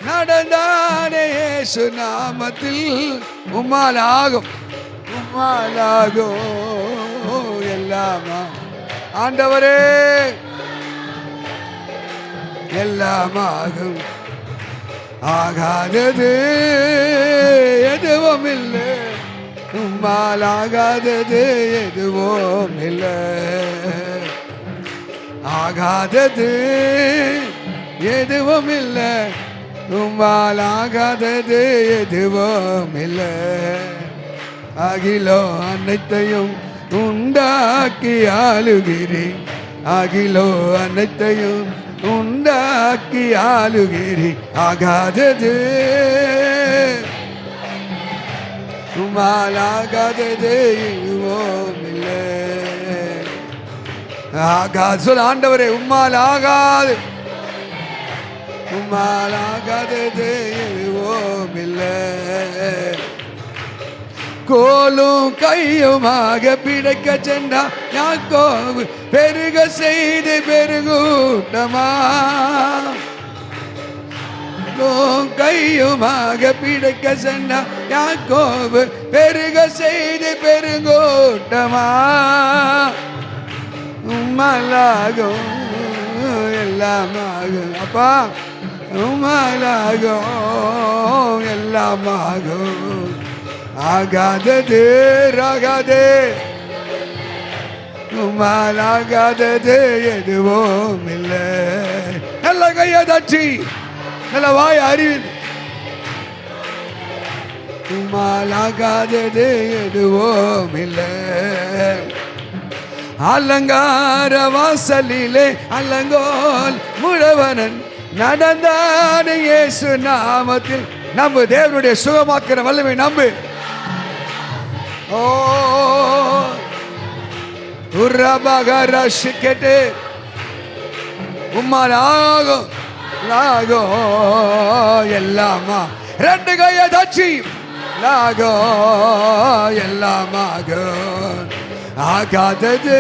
நடந்தானே இயேசு நாமத்தில் உம்மாலாகும் எல்லாமா ஆண்டவரே எல்லாமாகும் ஆகாதது எதுவும் இல்லை உம்மால் ஆகாதது எதுவும் இல்லை ஆகாதது எதுவும் இல்லை உம்மால் ஆகாதது எதுவும் இல்லை அகிலோ அனைத்தையும் உண்டாக்கி ஆளுகிறேன் அகிலோ அனைத்தையும் உண்டாக்கி ஆளுகிறேன் ஆகாதது உம்மால் ஆகாதது எதுவும் இல்லை ஆகாது சொல் ஆண்டவரே உம்மால் ஆகாது உம்மால் ஆகாதது எதுவும் இல்லை கோலும் கையுமாக பிழைக்க சென்றார் யாக்கோபு பெருக செய்து பெருகூட்டமா கையுமாக பிழைக்க சென்றார் யாக்கோபு பெருக செய்து பெருங்கூட்டமா உம்மாலாகும் எல்லாமாகும் அப்பா உம்மாலாகும் எல்லாமாகும் ஆகாதது ராகாதே உம்மால் ஆகாதது எதுவும் இல்லை நல்ல கையை தட்டி நல்ல வாய் அறிவு உம்மால் ஆகாதது எதுவும் இல்லை அலங்கார வாசலிலே அலங்கோல் முழவனன் நடந்தான் இயேசு நாமத்தில் நம்பு தேவனுடைய சுகமாக்கிற வல்லமை நம்பு ஓ உர்ரபகரஷிக்கெட்டு உம்மால் ஆகும் லாகோ எல்லாமா ரெண்டு கையை தச்சி லாகோ எல்லாமாகும் ஆகாதது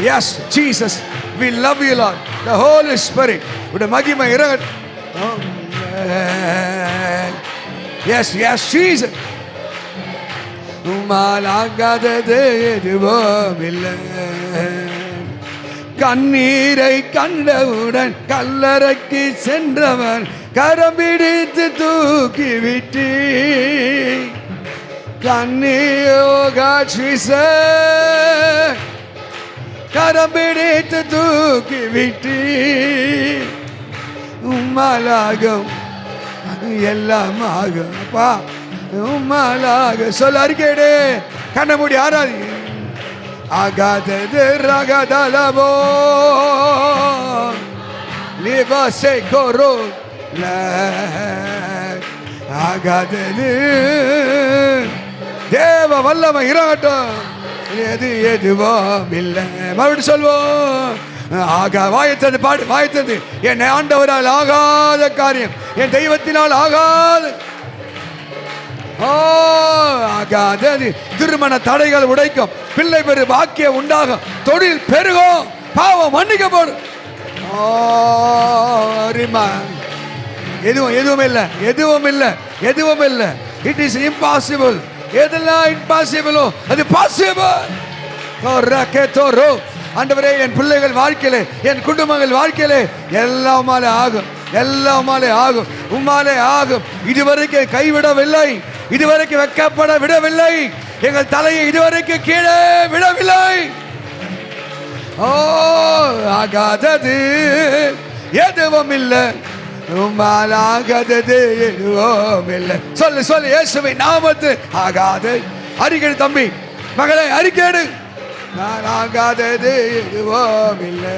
yes Jesus we love you Lord the Holy Spirit உடைய மகிமை இறங்கட்டும் எஸ் எஸ் ஜீசஸ் உம்மால் ஆகாதது எதுவும் இல்லை கண்ணீரை கண்டவுடன் கல்லறைக்கு சென்றவன் கரம் பிடித்து தூக்கி விட்டு கரம் பிடித்து தூக்கி விட்டு உம்மாலாகும் எல்லாமாகும் அப்பா உம்மாலாக சொல்ல அறிக்கையிடு கண்ண மூடி ஆராதி ஆகாதது ரகதலபோ லிபாசே கோரோ ஆகாதது தேவ வல்லமை இறங்கட்டும் எது எதுவும் இல்லை மறுபடியும் சொல்வோம் வாயத்தது பாடு வாயத்தது என் ஆண்டவரால் ஆகாத காரியம் என் தெய்வத்தினால் ஆகாத ஆகாதது திருமண தடைகள் உடைக்கும் பிள்ளை பெரு பாக்கியம் உண்டாகும் தொழில் பெருகும் பாவம் மன்னிக்கப்படும் எதுவும் இல்லை எதுவும் இல்லை எதுவும் இல்லை இட் இஸ் இம்பாசிபிள் எதெல்லாம் இம்பாசிபிளோ அது பாசிபிள் ஆண்டவரே என் பிள்ளைகள் வாழ்க்கையிலே என் குடும்பங்கள் வாழ்க்கையிலே எல்லாமாலே ஆகும் எல்லாமாலே ஆகும் உம்மாலே ஆகும் இதுவரைக்கும் கைவிடவில்லை இதுவரைக்கும் வெக்கப்பட விடவில்லை எங்கள் தலையை இதுவரைக்கும் கீழே விடவில்லை ஓ ஆகாதது எதுவும் இல்லை உம்மால் ஆகாதது எதுவும் இல்லை சொல்லு சொல்லு இயேசுவை நாமத்து ஆகாது அறிக்கை தம்பி மகளே அறிக்கைடு நான் ஆகாதது எதுவும் இல்லை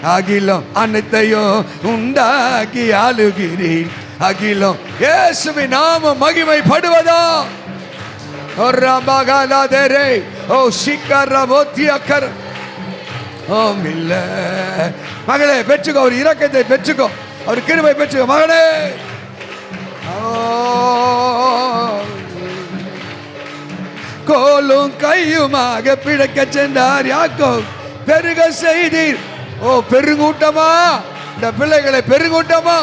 அகிலம் அனைத்தையும் உண்டாக்கி ஆளுகிறேன் அகிலம் இயேசுவை நாம மகிமைப்படுவதா ஒரு மகாலாதரே ஓ சிக்கர போத்தியக்கர ஓம் இல்லை மகளே பெற்றுக்கோ ஒரு இரக்கத்தை பெற்றுக்கோ ஒரு கிருபை பெற்றுக்கோ மகளே கோலும் கையுமாக பிழைக்க சென்றார் யாக்கோபு பெருக செய்தீர் ஓ பெருங்கூட்டமா இந்த பிள்ளைகளை பெருங்கூட்டமா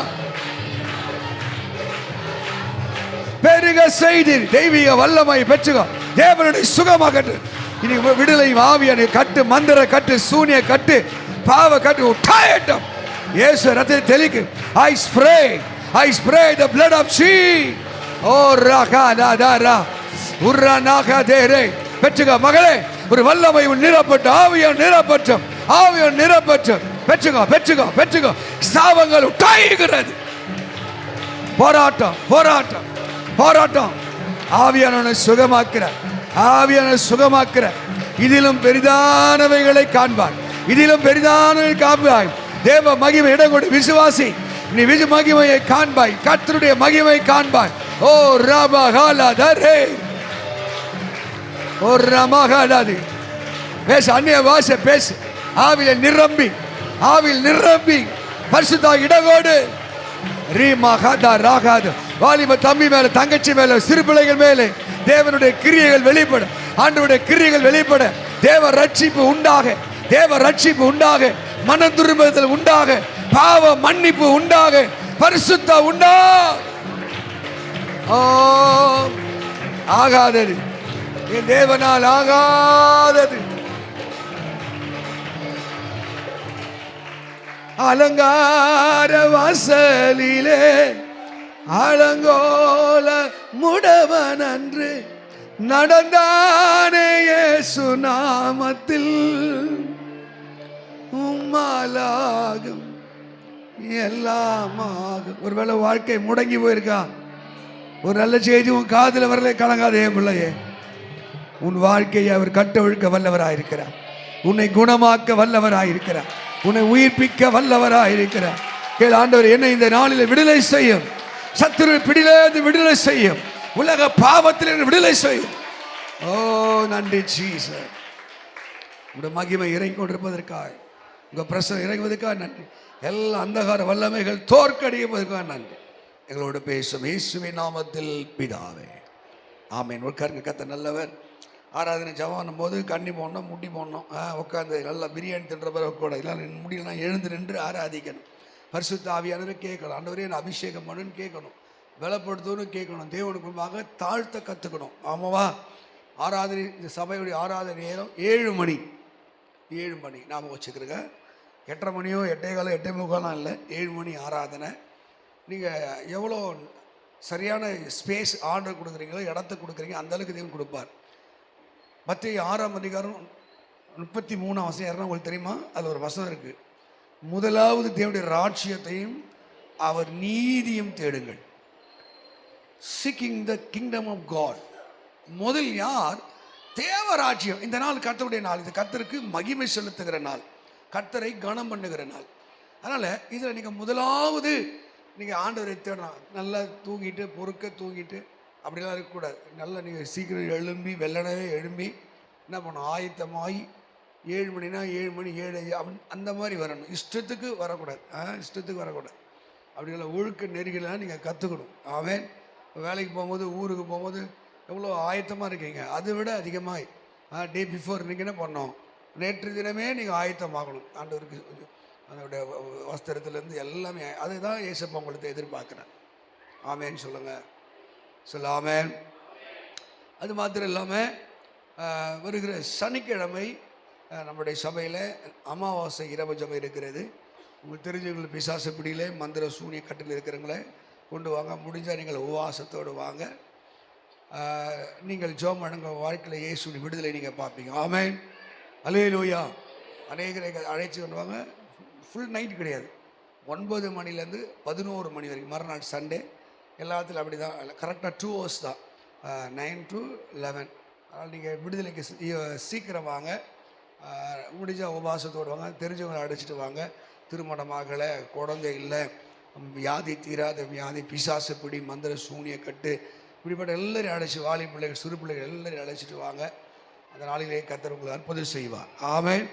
பெருக செய்து தெய்வீக வல்லமை பெற்றுக. தேவனுடைய சுகமாகட்டு. இனி விடுதலை ஆவியான கட்டு, மந்திர கட்டு, சூனிய கட்டு, பாவ கட்டு உட்டாயட்டும். இயேசு ரத்தத்தை தெளிக்கு. I spray the blood of Jesus. ஓ ரகா உர்ரனாக தேரே பெற்றுக. மகளே, ஒரு வல்லமை நிரப்பட்டு, ஆவியான் நிரப்பட்டும், ஆவியான் நிரப்பட்டும். பெற்றுக பெற்றுக பெற்றுக. சாபங்கள் உட்டாய்கிறது. போராட்டம் போராட்டம் போராட்டம். ஆவியானவனை சுகமாக்கிறார், ஆவியானவனை சுகமாக்கிறார். இதிலும் பெரிதானவைகளை காண்பாய், இதிலும் பெரிதானவை காண்பாய். தேவ மகிமை இடம் கொடு. விசுவாசி, நீ மகிமையை காண்பாய், கர்த்தருடைய மகிமை காண்பாய். ஓ ரபஹாலதரே, ஓ ரமஹாலதி. பேசு, அந்நிய பாஷை பேசு. ஆவியில் நிரம்பி, ஆவியில் நிரம்பி பரிசுத்த இடகோடு. ரீமஹதா ராகாது. வாலிப தம்பி மேல, தங்கச்சி மேல, சிறு பிள்ளைகள் மேலே தேவனுடைய கிரியைகள் வெளிப்பட, ஆண்டவருடைய கிரியைகள் வெளிப்பட. தேவ ரட்சிப்பு உண்டாக, தேவ ரட்சிப்பு உண்டாக, மன துரும்புதல் உண்டாக, பாவ மன்னிப்பு உண்டாக, பரிசுத்த உண்டா. ஆகாதது என் தேவனால் ஆகாதது. அலங்கார வாசலிலே அலங்கோல முடவன் அன்று நடந்தானே இயேசு நாமத்தில். உம்மாலாகும் எல்லாமாகும். ஒருவேளை வாழ்க்கை முடங்கி போயிருக்கா, ஒரு நல்ல செய்தி உன் காதில் வரல, கலங்காதே பிள்ளையே. உன் வாழ்க்கையை அவர் கட்டவிழ்க்க வல்லவராயிருக்கிறார். உன்னை குணமாக்க வல்லவராயிருக்கிறார். உன்னை உயிர்ப்பிக்க வல்லவராயிருக்கிறார். கேள், ஆண்டவர் என்னை இந்த நாளில் விடுதலை செய்யும், சத்துரு பிடியிலிருந்து விடுதலை செய்யும், உலக பாவத்தில் விடுதலை செய்யும். ஓ நன்றி ஜீசஸ். உங்க மகிமை இறங்கி கொண்டிருப்பதற்காக, உங்க பிரசனம் இறங்குவதற்காக நன்றி. எல்லா அந்தகார வல்லமைகள் தோற்கடிப்பதற்காக நன்றி. எங்களோட பேசும் இயேசுவின் நாமத்தில் பிதாவே, ஆமென். உட்காருங்க. கர்த்தர் நல்லவர். ஆராதனை ஜெபம் போது கண்ணி போடணும், முட்டி போடணும், உட்காந்து நல்லா பிரியாணி தின்ற பிறகு கூட இல்லை முடியலன்னா எழுந்து நின்று ஆராதிக்கணும். பரிசுத்த ஆவியானவரை கேட்கணும். ஆண்டவரே என்ன அபிஷேகம் பண்ணுன்னு கேட்கணும், பலப்படுத்தணும்னு கேட்கணும். தேவனுக்கு முன்பாக தாழ்த்த கற்றுக்கணும். ஆமாவா? ஆராதனை, இந்த சபையுடைய ஆராதனை நேரம் 7 மணி. 7 மணி நாம் வச்சுக்கிறோங்க. 8:30 மணியோ 8:15 8:45 இல்லை, 7 மணி ஆராதனை. நீங்கள் எவ்வளோ சரியான ஸ்பேஸ் ஆர்டர் கொடுக்குறீங்களோ, இடத்த கொடுக்குறீங்க, அந்தளவுக்கு தேவன் கொடுப்பார். மத்திய 6ஆம் அதிகாரம் 33ஆம் வசனம் யாருன்னா உங்களுக்கு தெரியுமா? அதில் ஒரு வசனம் இருக்குது. முதலாவது தேவனுடைய ராஜ்யத்தையும் அவர் நீதியும் தேடுங்கள். Seeking the kingdom of God. முதல் யார்? தேவராஜ்யம். இந்த நாள் கர்த்தருடைய நாள். இது கர்த்தருக்கு மகிமை செலுத்துகிற நாள், கர்த்தரை கனம் பண்ணுகிற நாள். அதனால் இதில் நீங்கள் முதலாவது நீங்கள் ஆண்டவரை தேடணும். நல்லா தூங்கிட்டு, பொறுக்க தூங்கிட்டு அப்படிலாம் இருக்கக்கூடாது. நல்லா நீங்கள் சீக்கிரம் எழும்பி, வெள்ளனவே எழும்பி என்ன பண்ணணும்? ஆயத்தமாகி 7 மணினா 7 மணி 7 அந்த மாதிரி வரணும். இஷ்டத்துக்கு வரக்கூடாது, இஷ்டத்துக்கு வரக்கூடாது. அப்படிலாம் ஒழுக்க நெருங்கலாம் நீங்கள் கற்றுக்கணும். ஆமென். வேலைக்கு போகும்போது, ஊருக்கு போகும்போது எவ்வளோ ஆயத்தமாக இருக்கீங்க, அதை விட அதிகமாக டே பிஃபோர் நீங்கள் என்ன பண்ணோம்? நேற்று தினமே நீங்கள் ஆயத்தமாகணும். ஆண்டவருக்கு அதோடைய வஸ்திரத்துலேருந்து எல்லாமே அதை தான் ஏசப்பா உங்களுக்கு எதிர்பார்க்குறேன். ஆமேன்னு சொல்லுங்கள், சொல்ல ஆமேன். அது மாத்திரம் இல்லாமல் வருகிற சனிக்கிழமை நம்முடைய சபையில் அமாவாசை இரவு ஜபம் இருக்கிறது. உங்களுக்கு தெரிஞ்சவங்களுக்கு பிசாசு பிடியிலே மந்திர சூனிய கட்டில் இருக்கிறவங்களே கொண்டு வாங்க. முடிஞ்சால் நீங்கள் உபவாசத்தோடு வாங்க. நீங்கள் ஜோம் வழங்க வாழ்க்கையில் இயேசுவின் விடுதலை நீங்கள் பார்ப்பீங்க. ஆமென். அல்லேலூயா. அநேகரை அழைச்சி கொண்டு வாங்க. ஃபுல் நைட் கிடையாது, 9 மணிலேருந்து 11 மணி வரைக்கும். மறுநாள் சண்டே எல்லாத்துலையும் அப்படி தான். கரெக்டாக 2 hours தான், 9 to 11. அதனால் நீங்கள் விடுதலைக்கு சீக்கிரம் வாங்க. முடிஞ்சால் உபவாசத்தோடு வாங்க. தெரிஞ்சவங்களை அழைச்சிட்டு வாங்க. திருமணமாகலை, குழந்தை இல்லை, வியாதி தீராத வியாதி, பிசாசு பிடி, மந்திர சூனிய கட்டு, இப்படிப்பட்ட எல்லாரையும் அழைச்சி, வாலி பிள்ளைகள், சிறு பிள்ளைகள் எல்லாரையும் அழைச்சிட்டு வாங்க. அந்த நாளிலே கர்த்தர் உங்களை அற்புதம் செய்வார். ஆமென்.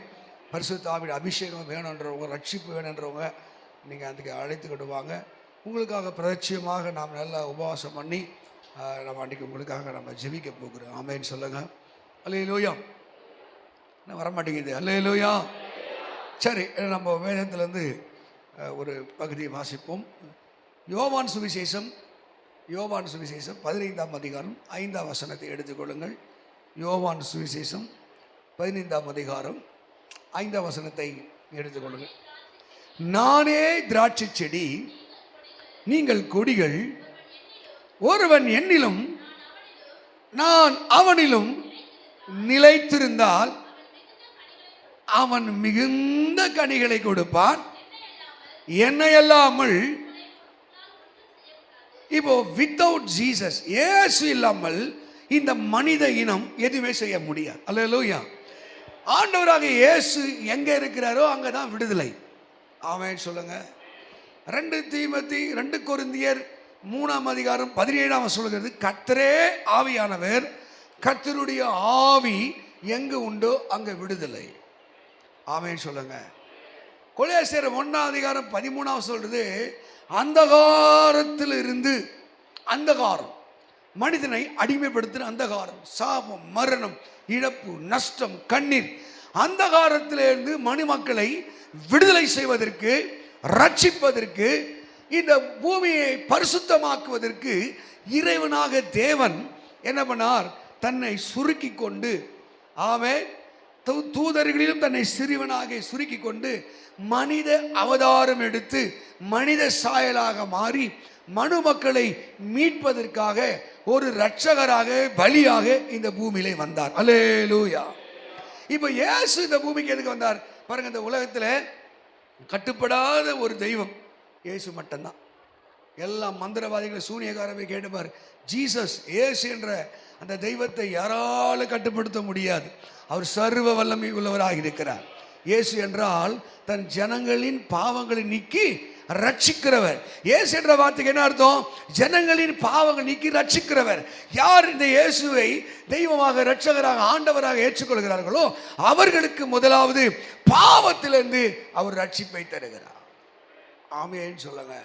பரிசுத்த ஆவியின் அபிஷேகம் வேணுன்றவங்க, ரட்சிப்பு வேணுன்றவங்க நீங்கள் அதுக்கு அழைத்துக்கிட்டு வாங்க. உங்களுக்காக பிரத்யட்சமாக நாம் நல்லா உபவாசம் பண்ணி நம்ம அன்றைக்கி உங்களுக்காக நம்ம ஜெபிக்க போகிறோம். ஆமென் சொல்லுங்கள். அல்லேலூயா. என்ன வரமாட்டேங்குது? அல்லேலூயா. சரி, நம்ம வேதத்துலேருந்து ஒரு பகுதியை வாசிப்போம். யோவான் சுவிசேஷம் 15ஆம் அதிகாரம் 5ஆம் வசனத்தை எடுத்துக்கொள்ளுங்கள். யோவான் சுவிசேஷம் 15ஆம் அதிகாரம் 5ஆம் வசனத்தை எடுத்துக்கொள்ளுங்கள். நானே திராட்சை செடி, நீங்கள் கொடிகள். ஒருவன் என்னிலும் நான் அவனிலும் நிலைத்திருந்தால் அவன் மிகுந்த கனிகளை கொடுப்பான். என்னை அல்லாமல், இப்போ வித்தவுட் ஜீசஸ், இயேசு இல்லாமல் இந்த மனித இனம் எதுவுமே செய்ய முடியாது. அல்லேலூயா. ஆண்டவராக இயேசு எங்க இருக்கிறாரோ அங்கதான் விடுதலை. ஆமென் சொல்லுங்க. 2 கொரிந்தியர் 3ஆம் அதிகாரம் 17ஆம் சொல்கிறது, கர்த்தரே ஆவியானவர், கர்த்தருடைய ஆவி எங்கு உண்டோ அங்க விடுதலை. ஆமென் சொல்லுங்க. கொலோசியர் 1ஆம் அதிகாரம் 13ஆம் சொல்றது, அந்தகாரத்தில் இருந்து, அந்தகாரம் மனிதனை அடிமைப்படுத்தின அந்தகாரம், சாபம், மரணம், இழப்பு, நஷ்டம், கண்ணீர், அந்தகாரத்திலிருந்து மனுமக்களை விடுதலை செய்வதற்கு, ரட்சிப்பதற்கு, இந்த பூமியை பரிசுத்தமாக்குவதற்கு இறைவனாக தேவன் என்ன பண்ணார்? தன்னை சுருக்கி கொண்டு, ஆமென், தூதர்களிலும் தன்னை சிறியவனாக சுருக்கி கொண்டு மனித அவதாரம் எடுத்து மனித சாயலாக மாறி மனுமக்களை மீட்பதற்காக ஒரு இரட்சகராக, பலியாக இந்த பூமியிலே வந்தார். அல்லேலூயா. இப்போ இயேசு இந்த பூமிக்கு எதுக்கு வந்தார் பாருங்க. இந்த உலகத்தில் கட்டுப்படாத ஒரு தெய்வம் இயேசு மட்டும்தான். எல்லா மந்திரவாதிகளை, சூனியக்காரவை கேட்டுப்பார். ஜீசஸ், இயேசு என்ற அந்த தெய்வத்தை யாராலும் கட்டுப்படுத்த முடியாது. அவர் சர்வ வல்லமை உள்ளவராக இருக்கிறார். இயேசு என்றால் தன் ஜனங்களின் பாவங்களை நீக்கி ரட்சிக்கிறவர். இயேசு என்ற வார்த்தைக்கு என்ன அர்த்தம்? ஜனங்களின் பாவங்கள் நீக்கி ரட்சிக்கிறவர். யார் இந்த இயேசுவை தெய்வமாக, இரட்சகராக, ஆண்டவராக ஏற்றுக்கொள்கிறார்களோ அவர்களுக்கு முதலாவது பாவத்திலிருந்து அவர் ரட்சிப்பை தருகிறார். ஆமென் சொல்லுங்க.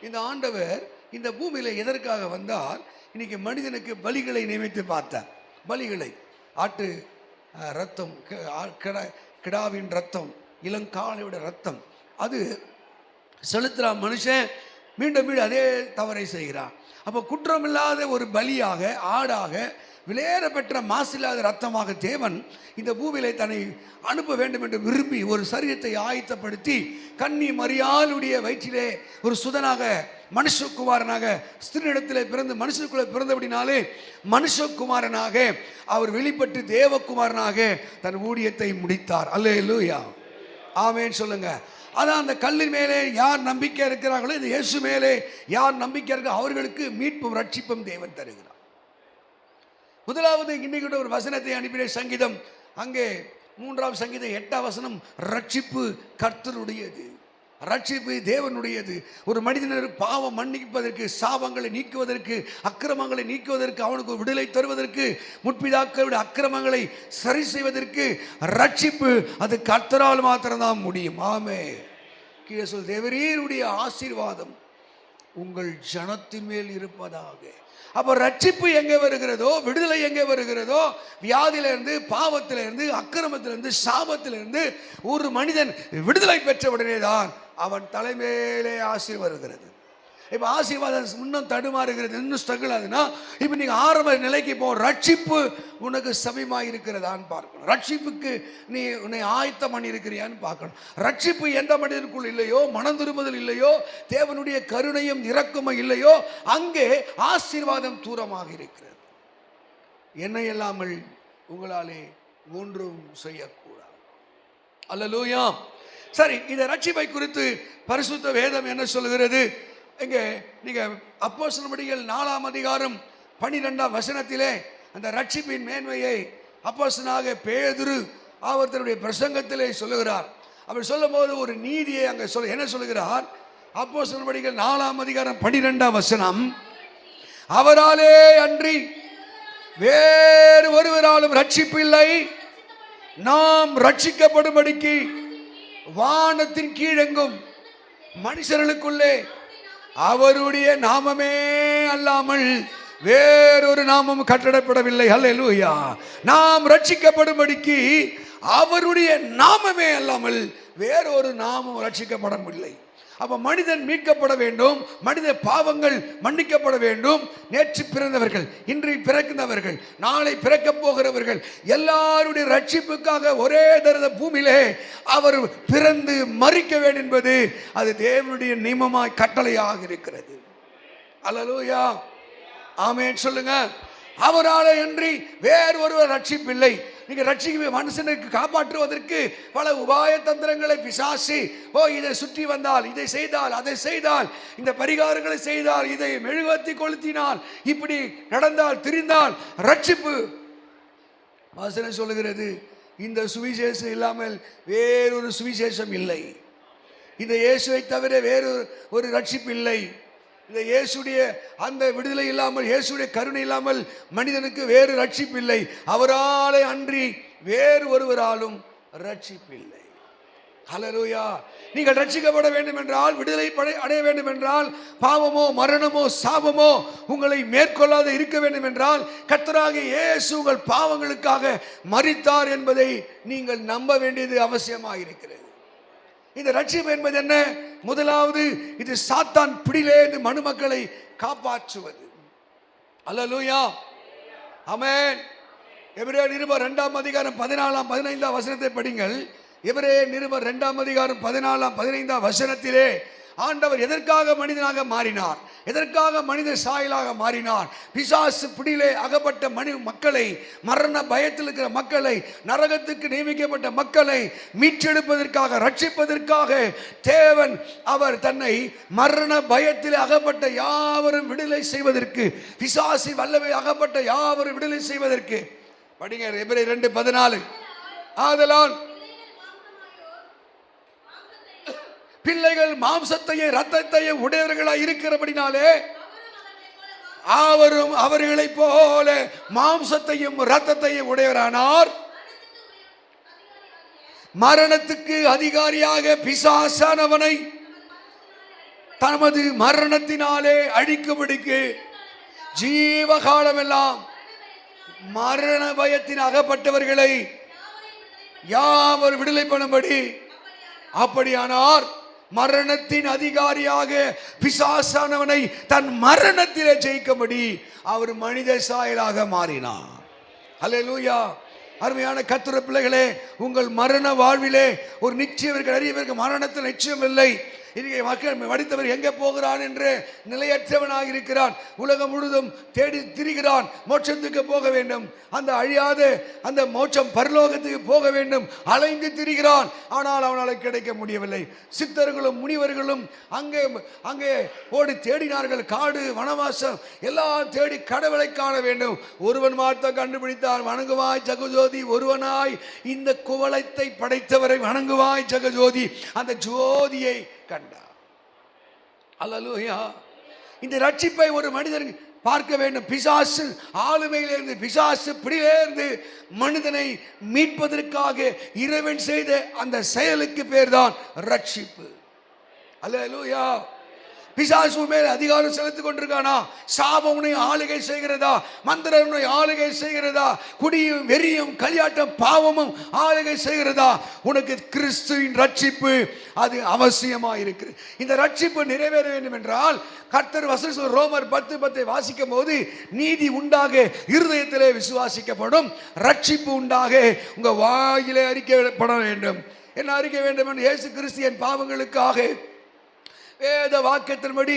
இந்த ஆண்டவர் இந்த பூமியில எதற்காக வந்தார்? இன்னைக்கு மனிதனுக்கு பலிகளை நியமித்து பார்த்தார். பலிகளை, ஆட்டு ரத்தம், கிடாவின் ரத்தம், இளங்காளையோட ரத்தம், அது செலுத்துகிறான். மனுஷன் மீண்டும் மீண்டும் அதே தவறை செய்கிறான். அப்போ குற்றமில்லாத ஒரு பலியாக, ஆடாக, விலையேற பெற்ற மாசில்லாத ரத்தமாக தேவன் இந்த பூமியிலே தன்னை அனுப்ப வேண்டும் என்று விரும்பி ஒரு சரீரத்தை ஆயத்தப்படுத்தி கன்னி மரியாளுடைய வயிற்றிலே ஒரு சுதனாக, மனுஷகுமாரனாக, ஸ்திரீனிடத்திலே பிறந்து மனுஷனுக்குள்ளே பிறந்தபடினாலே மனுஷகுமாரனாக அவர் வெளிப்பட்டு தேவகுமாரனாக தன் ஊழியத்தை முடித்தார். அல்லேலூயா. ஆமென் சொல்லுங்க. அதான் அந்த கல்லின் மேலே யார் நம்பிக்கை இருக்கிறார்களோ, இந்த இயேசு மேலே யார் நம்பிக்கை இருக்கிறார்களோ அவர்களுக்கு மீட்பும் ரட்சிப்பும் தேவன் தருகிறார். முதலாவது இன்னைக்கு ஒரு வசனத்தை அனுப்பின சங்கீதம், அங்கே 3ஆம் சங்கீதம் 8ஆம் வசனம், ரட்சிப்பு கர்த்தருடையது, ரட்சிப்பு தேவனுடையது. ஒரு மனிதனர் பாவம் மன்னிப்பதற்கு, சாபங்களை நீக்குவதற்கு, அக்கிரமங்களை நீக்குவதற்கு, அவனுக்கு விடுதலை தருவதற்கு, முற்பிதாக்களுடைய அக்கிரமங்களை சரி செய்வதற்கு ரட்சிப்பு அது கர்த்தரால் மாத்திரம்தான் முடியும். ஆமே. கீழே சொல், தேவரீருடைய ஆசீர்வாதம் உங்கள் ஜனத்தின் மேல் இருப்பதாக. அப்போ ரட்சிப்பு எங்கே வருகிறதோ, விடுதலை எங்கே வருகிறதோ, வியாதியிலிருந்து, பாவத்திலிருந்து, அக்கிரமத்திலிருந்து, சாபத்திலிருந்து ஒரு மனிதன் விடுதலை பெற்ற உடனே தான் அவன் தலைமையிலே ஆசீர்வாதம் வருகிறது. இப்போ ஆசீர்வாதம் இன்னும் தடுமாறுகிறது, இன்னும் ஸ்ட்ரகிள் ஆகுதுன்னா, இப்போ நீங்கள் ஆரம்ப நிலைக்கு போ. ரட்சிப்பு உனக்கு சமயமாக இருக்கிறதான்னு பார்க்கணும். ரட்சிப்புக்கு நீ உன்னை ஆயத்தம் பண்ணி இருக்கிறியான்னு பார்க்கணும். ரட்சிப்பு எந்த மனிதனுக்குள் இல்லையோ, மனம் திரும்புதல் இல்லையோ, தேவனுடைய கருணையும் இரக்கமும் இல்லையோ, அங்கே ஆசீர்வாதம் தூரமாக இருக்கிறது. என்னை இல்லாமல் உங்களாலே ஒன்றும் செய்யக்கூடாது. அல்லேலூயா. சரி, இந்த ரட்சிப்பை குறித்து பரிசுத்த வேதம் என்ன சொல்கிறது? இங்கே நீங்கள் அப்போஸ்தலர் 4ஆம் அதிகாரம் 12ஆம் வசனத்திலே அந்த ரட்சிப்பின் மேன்மையை அப்போஸ்தலனாக பேதுரு அவர் தன்னுடைய பிரசங்கத்திலே சொல்லுகிறார். அப்படி சொல்லும் போது ஒரு நீதியை அங்கே என்ன சொல்லுகிறார்? அப்போஸ்தலர் 4ஆம் அதிகாரம் 12ஆம் வசனம், அவராலே அன்றி வேறு ஒருவராலும் ரட்சிப்பு இல்லை, நாம் ரட்சிக்கப்படும்படிக்கு வானத்தின் கீழெங்கும் மனுஷர்களுக்குள்ளே அவருடைய நாமமே அல்லாமல் வேறொரு நாமம் கட்டடப்படவில்லை. அல்லேலூயா. நாம் ரட்சிக்கப்படும்படிக்கு அவருடைய நாமமே அல்லாமல் வேறொரு நாமம் ரட்சிக்கப்படவில்லை. அப்ப மனிதன் மீட்கப்பட வேண்டும், மனித பாவங்கள் மன்னிக்கப்பட வேண்டும். நேற்று பிறந்தவர்கள், இன்று பிறந்தவர்கள், நாளை பிறக்க போகிறவர்கள் எல்லாருடைய ரட்சிப்புக்காக ஒரே தரத பூமியிலே அவர் பிறந்து மரிக்க வேண்டும் என்பது அது தேவனுடைய நியமமாய் கட்டளையாக இருக்கிறது. அல்லேலூயா, ஆமென் சொல்லுங்க. அவரால் அன்றி வேறு ஒருவர் ரட்சிப்பில்லை. நீங்க ரட்சிக்க மனுஷனுக்கு காப்பாற்றுவதற்கு பல உபாய தந்திரங்களை பிசாசு இதை சுற்றி வந்தால், இதை செய்தால், அதை செய்தால், இந்த பரிகாரங்களை செய்தால், இதை மெழுகுவர்த்தி கொளுத்தினால், இப்படி நடந்தால், திரிந்தால் ரட்சிப்பு. வசனம் சொல்லுகிறது, இந்த சுவிசேஷம் இல்லாமல் வேறொரு சுவிசேஷம் இல்லை. இந்த இயேசுவை தவிர வேறு ஒரு ரட்சிப்பு இல்லை. இந்த இயேசுடைய அந்த விடுதலை இல்லாமல், இயேசுடைய கருணை இல்லாமல் மனிதனுக்கு வேறு ரட்சிப்பு இல்லை. அவராலே அன்றி வேறு ஒருவராலும் ரட்சிப்பு இல்லை. ஹல்லேலூயா. நீங்கள் ரட்சிக்கப்பட வேண்டும் என்றால், விடுதலை அடைய வேண்டும் என்றால், பாவமோ மரணமோ சாபமோ உங்களை மேற்கொள்ளாத இருக்க வேண்டும் என்றால், கர்த்தராகிய இயேசு உங்கள் பாவங்களுக்காக மரித்தார் என்பதை நீங்கள் நம்ப வேண்டியது அவசியமாக இருக்கிறது. இந்த ரட்சிப்பு என்பது என்ன? முதலாவது, இது சாத்தான் பிடியிலிருந்து மனுமக்களை காப்பாற்றுவது. அல்லேலூயா, ஆமென். எபிரேயர் நிருபம் 2ஆம் அதிகாரம் 14 15 வசனத்தை படிங்கள். எபிரேயர் நிருபம் 2ஆம் அதிகாரம் 14 15 வசனத்திலே ஆண்டவர் எதற்காக மனிதனாக மாறினார், எதற்காக மனித சாயலாக மாறினார்? பிசாசு பிடியிலே அகப்பட்ட மக்களை, மரண பயத்தில் இருக்கிற மக்களை, நரகத்துக்கு நியமிக்கப்பட்ட மக்களை மீட்டெடுப்பதற்காக, ரட்சிப்பதற்காக தேவன் அவர் தன்னை மரண பயத்தில் அகப்பட்ட யாவரும் விடுதலை செய்வதற்கு, பிசாசு வல்லமை அகப்பட்ட யாவரும் விடுதலை செய்வதற்கு. படிங்க எபிரேயர் 2:14. ஆதலால் பிள்ளைகள் மாம்சத்தையும் இரத்தத்தையும் உடையவர்களாய் இருக்கிறபடினாலே அவரும் அவர்களைப் போல மாம்சத்தையும் இரத்தத்தையும் உடையவரானார். மரணத்துக்கு அதிகாரியாக பிசாசானவனை தமது மரணத்தினாலே அழிக்கும்படிக்கு ஜீவகாலம் எல்லாம் மரண பயத்தின் அகப்பட்டவர்களை யாவர் விடுதலை பண்ணும்படி. அப்படியானார் மரணத்தின் அதிகாரியாக பிசாசானவனை தன் மரணத்திலே ஜெயிக்கும்படி அவர் மனித சாயலாக மாறினார். அல்லேலூயா. அருமையான கர்த்தருடைய பிள்ளைகளே, உங்கள் மரண வாழ்விலே ஒரு நிச்சயம் இருக்கிற, நிறைய பேருக்கு மரணத்தில் நிச்சயம் இல்லை. இன்றைய மக்கள் மடித்தவர் எங்கே போகிறான் என்று நிலையற்றவனாக இருக்கிறான். உலகம் முழுதும் தேடி திரிகிறான், மோட்சத்துக்கு போக வேண்டும், அந்த அழியாத அந்த மோட்சம் பரலோகத்துக்கு போக வேண்டும், அலைந்து திரிகிறான். ஆனால் அவனால் கிடைக்க முடியவில்லை. சித்தர்களும் முனிவர்களும் அங்கே அங்கே ஓடி தேடினார்கள். காடு வனவாசம் எல்லாம் தேடி கடவுளை காண வேண்டும். ஒருவன் மாத்திரம் கண்டுபிடித்தார், வணங்குவாய் ஜெகஜோதி. ஒருவனாய் இந்த குவளைத்தை படைத்தவரை வணங்குவாய் ஜெகஜோதி. அந்த ஜோதியை கண்டார். அல்லேலூயா. இந்த ரட்சிப்பை ஒரு மனிதன் பார்க்க வேண்டும். பிசாசு ஆளுமையிலிருந்து, பிசாசு பிடியிலிருந்து மனிதனை மீட்பதற்காக இறைவன் செய்த அந்த செயலுக்கு பேர்தான் ரட்சிப்பு. அல்லேலூயா. பிசாசு மேல் அதிகாரம் செலுத்திக் கொண்டிருக்கானா? சாபம் உன்னை ஆளுகை செய்கிறதா? மந்திரம் உன்னை ஆளுகை செய்கிறதா? குடியும் வெறியும் களியாட்டம் பாவமும் ஆளுகை செய்கிறதா? உனக்கு கிறிஸ்துவின் ரட்சிப்பு அது அவசியமாக இருக்கு. இந்த ரட்சிப்பு நிறைவேற வேண்டும் என்றால் கர்த்தர் வசனம் ரோமர் 10:10 வாசிக்கும் போது, நீதி உண்டாக இருதயத்திலே விசுவாசிக்கப்படும், ரட்சிப்பு உண்டாக உங்க வாயிலே அறிக்கைப்பட வேண்டும். என்ன அறிக்கை வேண்டும்? இயேசு கிறிஸ்து என் பாவங்களுக்காக வேத வாக்கியத்தின்படி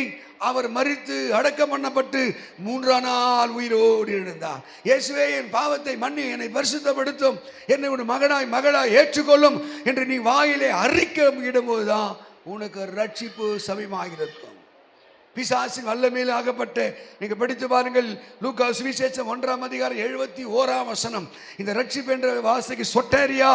அவர் மரித்து அடக்கம் பண்ணப்பட்டு 3ஆம் நாள் உயிரோடு எழுந்தார். இயேசுவே, என் பாவத்தை மன்னி என்னை பரிசுத்தப்படுத்தும், என்னை உன் மகனாய் மகளாய் ஏற்றுக்கொள்ளும் என்று நீ வாயிலே அறிக்கை இடும்போதுதான் உனக்கு ரட்சிப்பு சமீபமாகிறது. பிசாசின் வல்லமையில் ஆகப்பட்ட, நீங்க படித்து பாருங்கள், லூக்கா சுவிசேஷம் 1ஆம் அதிகாரம் 71ஆம் வசனம். இந்த ரட்சிப்பு என்ற வார்த்தைக்கு சொட்டேரியா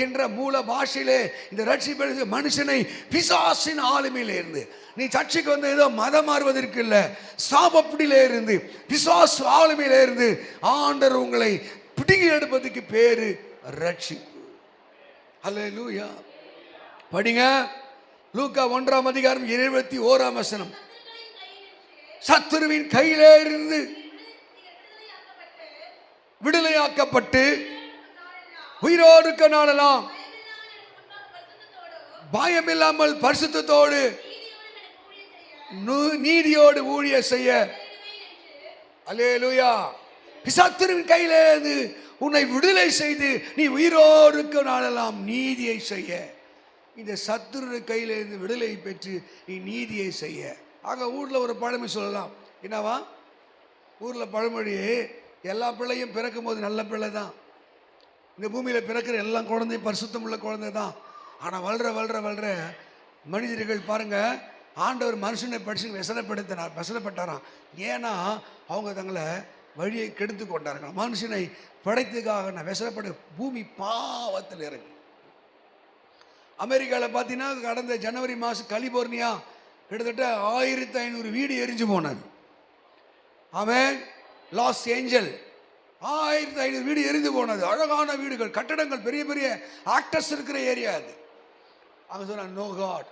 என்ற மூல பாஷையிலே இந்த ரட்சிப்பு மனுஷனை பிசாசின் ஆளுமையிலே இருந்து, நீ சர்ச்சைக்கு வந்து ஏதோ மதம் மாறுவதற்கு இல்லை, சாபப்பிடியிலே இருந்து, பிசாசு ஆளுமையிலே இருந்து ஆண்டவர் உங்களை பிடுங்கி எடுப்பதற்கு பேரு ரட்சிப்பு. அல்லேலூயா. படிங்க லூக்கா 1ஆம் அதிகாரம் 71ஆம் வசனம். சத்துருவின் கையிலே இருந்து விடுதலையாக்கப்பட்டு உயிரோடு நாளெல்லாம் பயமில்லாமல் பரிசுத்தத்தோடு நீதியோடு ஊழிய செய்ய. அல்லேலூயா. பிசாத்தின் கையிலிருந்து உன்னை விடுதலை செய்து நீ உயிரோடு இருக்க நாளெல்லாம் நீதியை செய்ய. இந்த சத்துரு கையிலிருந்து விடுதலை பெற்று நீ நீதியை செய்ய. ஆக ஊரில் ஒரு பழமொழி சொல்லலாம். என்னவா ஊரில் பழமொழி? எல்லா பிள்ளையும் பிறக்கும் போது நல்ல பிள்ளை தான். இந்த பூமியில் பிறக்கிற எல்லா குழந்தையும் பரிசுத்தம் உள்ள குழந்தை தான். ஆனால் வளர வளர வளர மனிதர்கள் பாருங்க, ஆண்டவர் மனுஷனை படிச்சு வசனப்பட்டாராம். ஏன்னா அவங்க தங்களை வழியை கெடுத்து கொண்டார்கள். மனுஷனை படைத்ததுக்காக நான் வசனப்பட பூமி பாவத்தில் இறங்கி. அமெரிக்காவில் பார்த்தீங்கன்னா கடந்த ஜனவரி மாதம் கலிபோர்னியா கிட்டத்தட்ட 1500 வீடு எரிஞ்சு போனது. ஆமென். லாஸ் ஏஞ்சல் 1500 வீடு எரிந்து போனது. அழகான வீடுகள், கட்டடங்கள், பெரிய பெரிய ஆக்டர்ஸ் இருக்கிற ஏரியா அது. அங்கே சொன்ன நோ காட்.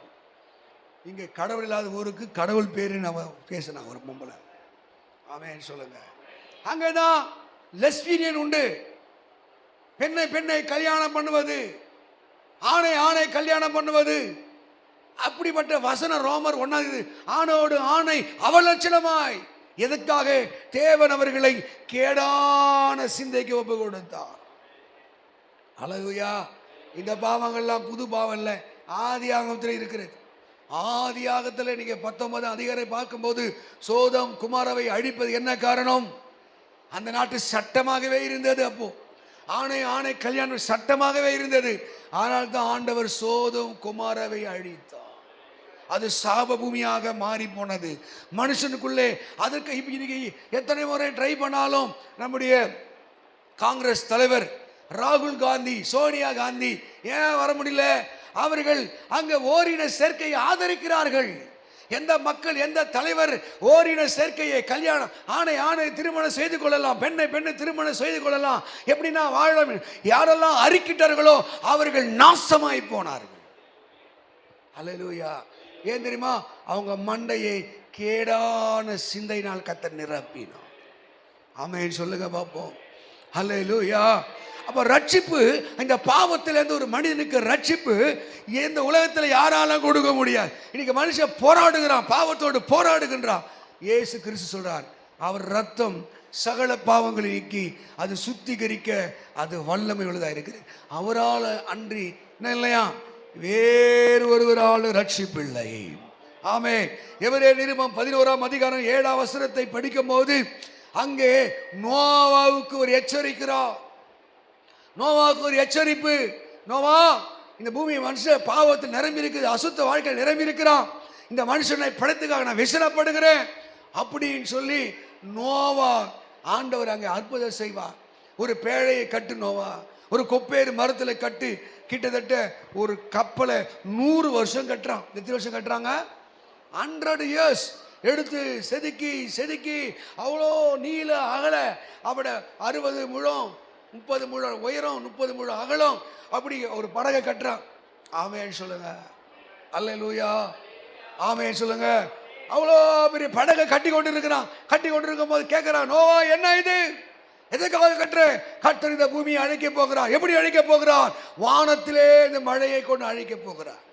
இங்கே கடவுள் இல்லாத ஊருக்கு கடவுள் பேரு நம்ம பேசினாங்க ஒரு பொம்பளை. ஆமென் சொல்லுங்க. அங்கேதான் லெஸ்பீனியன் உண்டு. பெண்ணை பெண்ணை கல்யாணம் பண்ணுவது, ஆணை ஆணை கல்யாணம் பண்ணுவது. அப்படிப்பட்ட வசனம் ரோமர் 1 ஆணோடு ஆணை அவலட்சணமாய். எதற்காக? தேவன் அவர்களை கேடான சிந்தைக்கு ஒப்பு கொடுத்தார். அல்லேலூயா. இந்த பாவங்கள்லாம் புது பாவம் இல்லை, ஆதியாகமத்தில் இருக்கிறது. ஆதியாகத்தில் நீங்க 19 அதிகாரம் பார்க்கும்போது சோதம் குமாரவை அழிப்பது என்ன காரணம்? அந்த நாட்டு சட்டமாகவே இருந்தது. அப்போ ஆணை ஆணை கல்யாணம் சட்டமாகவே இருந்தது. ஆனால் தான் ஆண்டவர் சோதம் குமாரவை அழித்தார். அது சாப பூமியாக மாறி போனது மனுஷனுக்குள்ளே. அதற்கு இன்னைக்கு எத்தனை முறை ட்ரை பண்ணாலும் நம்முடைய காங்கிரஸ் தலைவர் ராகுல் காந்தி, சோனியா காந்தி ஏன் வர முடியல? அவர்கள் அங்க ஓரின சேர்க்கையை ஆதரிக்கிறார்கள். எந்த மக்கள், எந்த தலைவர் ஓரின சேர்க்கையை, கல்யாணம், ஆணை ஆணை திருமணம் செய்து கொள்ளலாம், பெண்ணை பெண்ணை திருமணம் செய்து கொள்ளலாம், எப்படின்னா வாழ யாரெல்லாம் அறிக்கிட்டார்களோ அவர்கள் நாசமாய் போனார்கள். அல்லேலூயா. ஏன் தெரியுமா? அவங்க மண்டையை கேடான சிந்தையினால் கர்த்தர் நிரப்பினார். ஆமென் சொல்லுங்க பார்ப்போம். அல்லேலூயா. அப்ப ரட்சிப்பு, இந்த பாவத்திலிருந்து ஒரு மனிதனுக்கு ரட்சிப்பு இந்த உலகத்தில் யாராலும் கொடுக்க முடியாது. இன்னைக்கு மனுஷன் போராடுகிறான், பாவத்தோடு போராடுகின்றான். இயேசு கிறிஸ்து சொல்றார், அவர் ரத்தம் சகல பாவங்களை நீக்கி அது சுத்திகரிக்க அது வல்லமை உள்ளதா இருக்குது. அவரால் அன்றி என்ன இல்லையா, வேறு ஒருவரால் ரட்சிப்பு இல்லை. ஆமென். எபிரேயர் நிருபம் 11 அதிகாரம் 7 வசனத்தை படிக்கும் போது அங்கே நோவாவுக்கு ஒரு எச்சரிக்கிறார். நோவாவுக்கு ஒரு எச்சரிப்பு. நோவா, இந்த பூமி மனுஷன் பாவத்தில் நிரம்பி இருக்குது, அசுத்த வாழ்க்கை நிரம்பி இருக்கிறான். இந்த மனுஷனை படைத்துக்காக நான் விசனப்படுகிறேன் அப்படின்னு சொல்லி நோவா ஆண்டவர் அங்கே அற்புதம் செய்வார். ஒரு பேழையை கட்டு நோவா, ஒரு கொப்பேறு மரத்தில் கட்டு, கிட்டத்தட்ட ஒரு கப்பலை 100 வருஷம் கட்டுறான். எத்தனை வருஷம் கட்டுறாங்க? 100 years எடுத்து செதுக்கி செதுக்கி அவ்வளோ நீள அகல, அப்பட 60 முழம் 30 முழம் உயரம், 30 முழம் அகலம், அப்படி ஒரு படகை கட்டுறான். ஆமென் சொல்லுங்க. அல்லேலூயா. ஆமென் சொல்லுங்க. அவ்வளோ பெரிய படகை கட்டி கொண்டு இருக்கிறான். கட்டி கொண்டு இருக்கும் போது கேட்கிறான், நோவா என்ன இது, எதுக்காக கட்டுற? கர்த்தர் இந்த பூமியை அழிக்க போகிறார். எப்படி அழிக்க போகிறார்? வானத்திலே இந்த மழையை கொண்டு அழிக்க போகிறார்.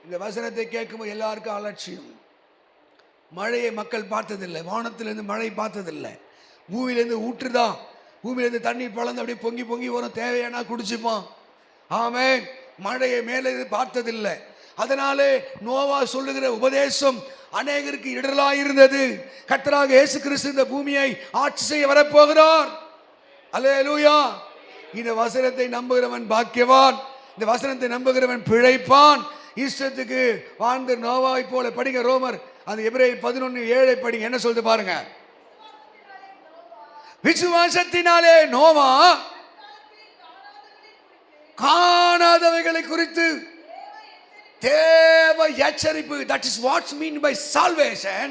இந்த வசனத்தை கேட்கும்போது எல்லாருக்கும் அலட்சியம். மழையை மக்கள் பார்த்ததில்லை, வானத்திலிருந்து மழை பார்த்ததில்லை. பூமியிலேருந்து ஊற்றுதான், பூமியிலேருந்து தண்ணி பழந்து அப்படியே பொங்கி பொங்கி வரும், தேவையானா குடிச்சுப்பான். ஆமென். மழையை மேலே பார்த்ததில்லை. அதனாலே நோவா சொல்லுகிற உபதேசம் அநேகருக்கு இடரலாய் இருந்தது. கர்த்தராக இயேசு கிறிஸ்து இந்த பூமியை ஆட்சி செய்ய வரப்போகிறார். அல்லேலூயா. இந்த வசனத்தை நம்புகிறவன் பாக்கியவான், இந்த வசனத்தை நம்புகிறவன் பிழைப்பான். இஷ்டத்துக்கு வாழ்ந்த நோவாவை போல படிங்க. ரோமர் அந்த எபிரேயர் 11:7 படிங்க. என்ன சொல்லுது பாருங்க. விசுவாசத்தினாலே நோவா காணாதவைகளை குறித்து தேவ எச்சரிப்பு. That is what's mean by salvation.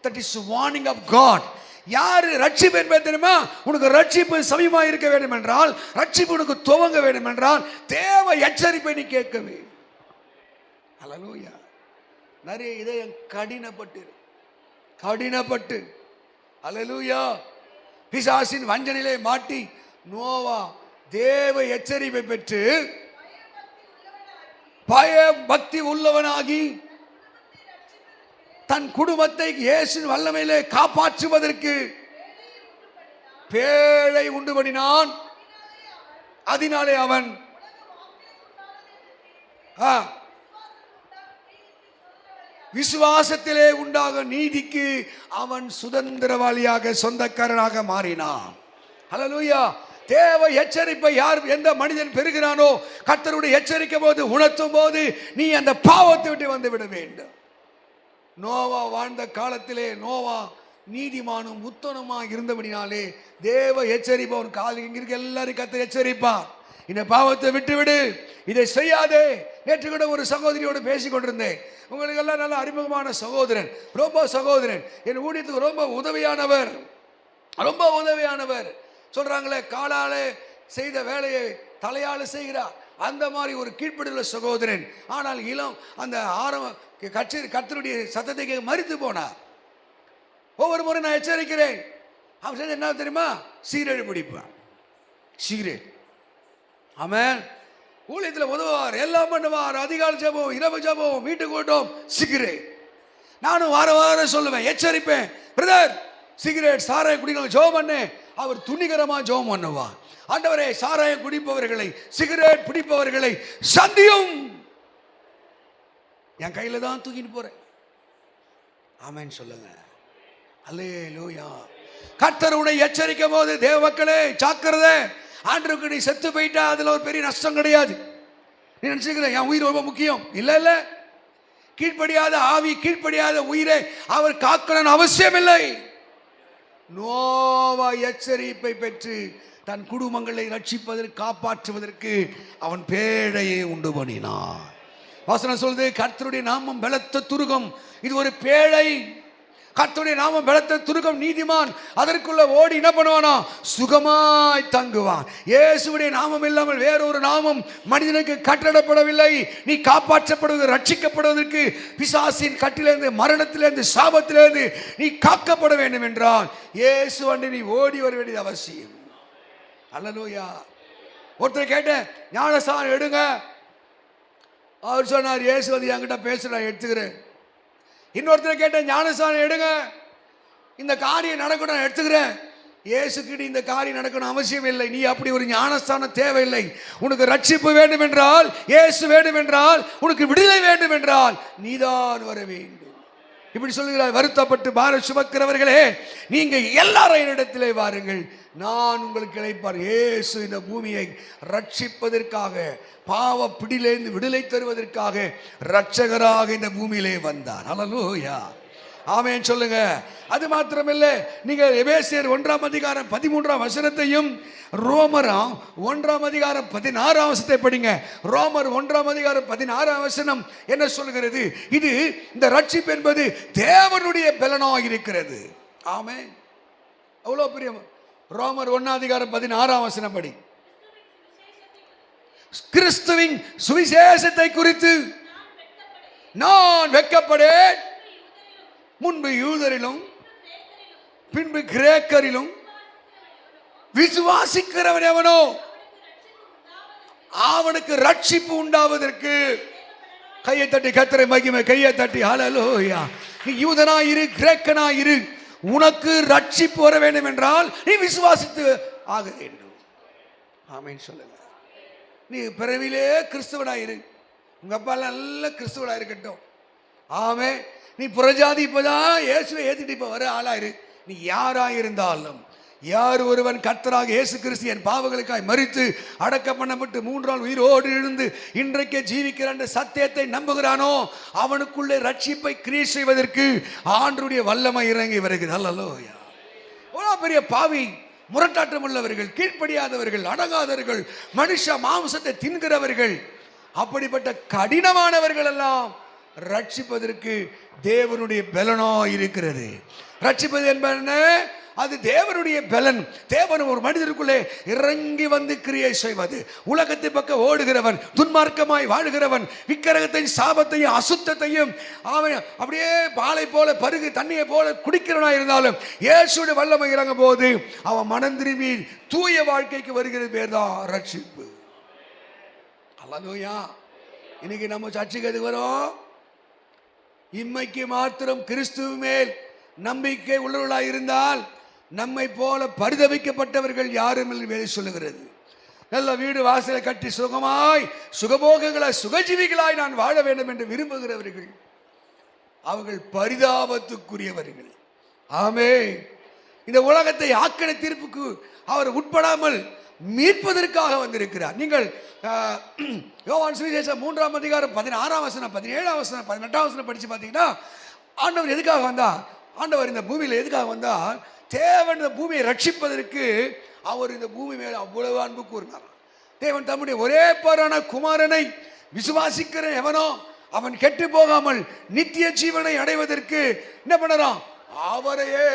That is warning of God. யாரு ரட்சிப்பு என்பது தெரியுமா? உனக்கு ரட்சிப்பு சமீபமா இருக்க வேண்டும் என்றால், ரட்சிப்பு உனக்கு துவங்க வேண்டும் என்றால் தேவ எச்சரிப்பை நீ கேட்கவே. அல்லேலூயா. நிறைய இதயம் கடினப்பட்டு அல்லேலூயா பிசாசின் வஞ்சனையிலே மாட்டி நோவா தேவ எச்சரிப்பை பெற்று பய பக்தி உள்ளவனாகி தன் குடும்பத்தை இயேசுவின் வல்லமையிலே காப்பாற்றுவதற்கு பேழை உண்டு பண்ணினான். அதனாலே அவன் விசுவாசத்திலே உண்டாக நீதிக்கு அவன் சுதந்திரவாளியாக சொந்தக்காரனாக மாறினான். ஹல்லேலூயா. தேவ எச்சரிப்பை யார் எந்த மனிதன் பெறுகிறானோ கர்த்தருடைய எச்சரிக்கை போது உணர்த்தும் போது நீ அந்த பாவத்தை விட்டு வந்து விட வேண்டும். நோவா வாழ்ந்த காலத்திலே நோவா நீதிமானும் உத்தமமாக இருந்தபடினாலே தேவ எச்சரிப்பு அவன் காது இங்க இருக்க எல்லாரும் கர்த்தர் எச்சரிப்பான். இந்த பாவத்தை விட்டுவிடு, இதை செய்யாதே. நேற்று கூட ஒரு சகோதரியோடு பேசிக் கொண்டிருந்தேன். உங்களுக்கு எல்லாம் நல்ல அறிமுகமான சகோதரன், ரொம்ப சகோதரன், என் ஊழியத்துக்கு ரொம்ப உதவியானவர், ரொம்ப உதவியானவர். சொல்றாங்களே காலாலே செய்த வேலையை தலையால செய்கிறார், அந்த மாதிரி ஒரு கீழ்ப்படியுள்ள சகோதரன். ஆனால் இளம் அந்த கர்த்தருடைய சத்தத்தை மறித்து போனார். ஒவ்வொரு முறை நான் எச்சரிக்கிறேன். அவன் செஞ்ச என்ன தெரியுமா? சிகரெட் பிடிப்பான், சிகரெட். ஆமென். ஊழியத்தில் உதவுவார், எல்லாம் பண்ணுவார், அதிகாலை ஜெபம், இரவு ஜெபம், வீட்டுக்கு ஓட்டம், சிகரெட். நானும் வார வாரம் சொல்லுவேன், எச்சரிப்பேன், பிரதர் சிகரெட் சாராயம் குடிக்கணும் ஜெபம் பண்ணு. அவர் துணிகரமா ஜெபம் பண்ணுவார். ஆண்டவரே சாராயம் குடிப்பவர்களை, சிகரெட் பிடிப்பவர்களை சந்தியும். என் கையில தான் தூக்கிட்டு போறேன். ஆமென் சொல்லுங்க. அல்லேலூயா. கர்த்தர் உன்னை எச்சரிக்கும் போது தேவ மக்களே ஜாக்கிரதை. ஆண்டவருக்கு நீ செத்து போயிட்டா அதுல ஒரு பெரிய நஷ்டம் கிடையாது. நீ நினைச்சுக்கிற என் உயிர் ரொம்ப முக்கியம். இல்ல இல்ல, கீழ்ப்படியாத ஆவி, கீழ்ப்படியாத உயிரை அவர் காக்கணும் அவசியம் இல்லை. நோவா எச்சரிப்பை பெற்று தன் குடும்பங்களை ரட்சிப்பதற்கு காப்பாற்றுவதற்கு அவன் பேழையை உண்டு பண்ணினான். வசனம் சொல்லுது, கர்த்தருடைய நாமம் பலத்த துருகம், இது ஒரு பேழை. கர்த்தருடைய நாமம் பலத்த துருகம், நீதிமான் அதற்குள்ள ஓடி என்ன பண்ணுவானா? சுகமாய் தங்குவான். இயேசுவுடைய நாமம் இல்லாமல் வேறொரு நாமம் மனிதனுக்கு கட்டளப்படவில்லை. நீ காப்பாற்றப்படுவது, ரட்சிக்கப்படுவதற்கு, பிசாசின் கட்டிலிருந்து, மரணத்திலிருந்து, சாபத்திலிருந்து நீ காக்கப்பட வேண்டும் என்றால் இயேசு வந்து நீ ஓடி வர வேண்டியது அவசியம். அல்லேலூயா. ஒருத்தர் கேட்டேன், ஞானஸ்நானம் எடுங்க. அவர் சொன்னார், இயேசு வந்து என்கிட்ட பேச நான் எடுத்துக்கிறேன். இன்னொருத்தர் கேட்டேன், ஞானஸ்நானம் எடுங்க, இந்த காரியம் நடக்கணும், நான் எடுத்துக்கிறேன். இயேசுக்கிட்ட இந்த காரியம் நடக்கணும் அவசியம் இல்லை. நீ அப்படி ஒரு ஞானஸ்தானம் தேவையில்லை. உனக்கு ரட்சிப்பு வேண்டும் என்றால், இயேசு வேண்டும் என்றால், உனக்கு விடுதலை வேண்டும் என்றால் நீதான் வர வேண்டும். இப்படி சொல்லுகிறார். வருத்தப்பட்டு பார சுமக்கிறவர்களே, நீங்க எல்லாரும் என்னிடத்திலே வாருங்கள், நான் உங்களுக்கு இளைப்பார். இயேசு இந்த பூமியை ரட்சிப்பதற்காக, பாவ பிடியிலிருந்து விடுதலை தருவதற்காக ரட்சகராக இந்த பூமியிலே வந்தார். ஹல்லேலூயா. ஆமென் சொல்லுங்க. அது மாத்திரமில்லை, நீங்கள் எபேசியர் 1:13 ரோமர் 1:16 படிங்க. ரோமர் 1:16 என்ன சொல்கிறது? இது இந்த ரட்சிப்பு என்பது தேவனுடைய பலனாக இருக்கிறது. ஆமென். அவ்வளோ பெரிய ரோமர் 1:16 படி. கிறிஸ்துவின் சுவிசேஷத்தை குறித்து நான் வெட்கப்படேன். முன்பு யூதரிலும் பின்பு கிரேக்கரிலும் விசுவாசிக்கிறவன் எவனோ அவனுக்கு ரட்சிப்பு உண்டாவதற்கு. கையை தட்டி கர்த்தரை மகிமை, கையை தட்டி ஹல்லேலூயா. நீ யூதனாயிரு, கிரேக்கனாயிரு, உனக்கு ரட்சிப்பு வர வேண்டும் என்றால் நீ விசுவாசித்து ஆக வேண்டும். ஆமென் சொல்லுங்க. நீ பிறவிலே கிறிஸ்துவனாயிரு, உங்க அப்பா நல்ல கிறிஸ்துவனா இருக்கட்டும். ஆமென். நீ புறஜாதி இப்பதான் இயேசுவை ஏத்திட்டு இப்ப வர ஆளாயிரு. நீ யாராயிருந்தாலும், யார் ஒருவன் கர்த்தராக இயேசு கிறிஸ்து என் பாவங்களுக்காய் மரித்து அடக்கம் பண்ணப்பட்டு 3 நாள் உயிரோடு எழுந்து இன்றைக்கே ஜீவிக்கிற அந்த சத்தியத்தை நம்புகிறானோ அவனுக்குள்ளே ரட்சிப்பை கிரியை செய்வதற்கு ஆண்டவருடைய வல்லமை இறங்கி வருகிறது. ஹல்லேலூயா. அவ்வளோ பெரிய பாவி, முரட்டாட்டம் உள்ளவர்கள், கீழ்ப்படியாதவர்கள், அடங்காதவர்கள், மனுஷ மாம்சத்தை தின்கிறவர்கள், அப்படிப்பட்ட கடினமானவர்கள் எல்லாம் ரட்சிப்பதற்கு தேவனுடைய பலனோ இருக்கிறது. ரட்சிப்பது என்பது அது தேவனுடைய பலன். தேவன் ஒரு மனிதருக்குள்ளே இறங்கி வந்து கிரியை செய்வது. உலகத்தை பக்கம் ஓடுகிறவன், துன்மார்க்கமாய் வாழ்கிறவன், விக்கிரகத்தையும் சாபத்தையும் அசுத்தத்தையும் அவன் அப்படியே பாலை போல பருகு தண்ணியை போல குடிக்கிறவனா இருந்தாலும் இயேசுடைய வல்லமை இறங்கும் போது அவன் மனம் திரும்பி தூய வாழ்க்கைக்கு வருகிறது பேர் தான் ரட்சிப்பு. அல்லேலூயா. இன்னைக்கு நம்ம சர்ச்சுக்கு எதுக்கு வரோம்? இம்மைக்கு மாத்திரம் கிறிஸ்துவ மேல் நம்பிக்கை உள்ளவர்களாய் இருந்தால் நம்மை போல பரிதபிக்கப்பட்டவர்கள் யாரும் இல்லை வேலை சொல்லுகிறது. நல்ல வீடு வாசலை கட்டி சுகமாய் சுகபோகங்களாய் சுகஜீவிகளாய் நான் வாழ வேண்டும் என்று விரும்புகிறவர்கள் அவர்கள் பரிதாபத்துக்குரியவர்கள். ஆமே. இந்த உலகத்தை ஆக்கின தீர்ப்புக்கு அவர் உட்படாமல் மீட்பதற்காக வந்திருக்கிறார். நீங்கள் யோவான் சுவிசேஷம் 3ஆம் அதிகாரம் 16ஆம் வசனம் 17ஆம் வசனம் 18ஆம் வசனம் படிச்சு பார்த்தீங்கன்னா ஆண்டவர் எதுக்காக வந்தா? ஆண்டவர் இந்த பூமியில் எதுக்காக வந்தா? தேவன் இந்த பூமியை ரட்சிப்பதற்கு அவர் இந்த பூமி மேல் அவ்வளவு அன்பு கூறினார். தேவன் தம்முடைய ஒரே பேரான குமாரனை விசுவாசிக்கிற எவனோ அவன் கெட்டு போகாமல் நித்திய ஜீவனை அடைவதற்கு என்ன பண்ணறான்? அவரையே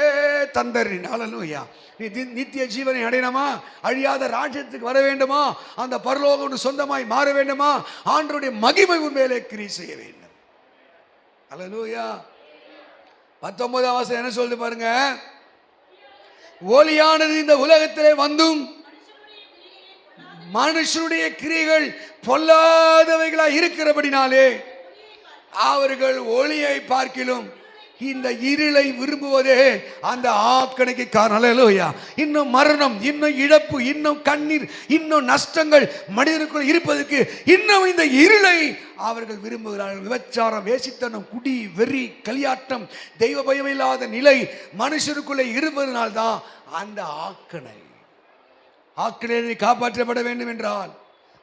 தந்தறின். ஹல்லேலூயா. நீ நித்திய ஜீவனை அடையணுமா? அழியாத ராஜ்யத்துக்கு வர வேண்டுமா? அந்த பரலோகம் சொந்தமாய் மாற வேண்டுமா? ஆண்டவருடைய மகிமை உண்மையிலே கிரியை செய்ய வேண்டும். ஹல்லேலூயா. 19ஆம் வசனம் என்ன சொல்லுது பாருங்க. ஒளியானது இந்த உலகத்திலே வந்தும் மனுஷனுடைய கிரியைகள் பொல்லாதவைகளாய் இருக்கிறபடினாலே அவர்கள் ஒளியை பார்க்கிலும் இந்த இருளை விரும்புவதே அந்த ஆக்கணைக்கு காரணம். ஹல்லேலூயா. இன்னும் மரணம், இன்னும் இழப்பு, இன்னும் கண்ணீர், இன்னும் நஷ்டங்கள் மனிதனுக்குள் இருப்பதற்கு இன்னும் இந்த இருளை அவர்கள் விரும்புகிறார்கள். விபச்சாரம், வேசித்தனம், குடி, வெறி, களியாட்டம், தெய்வ பயம் இல்லாத நிலை மனுஷனுக்குள்ளே இருப்பதனால்தான் அந்த ஆக்கினை காப்பாற்றப்பட வேண்டும் என்றால்,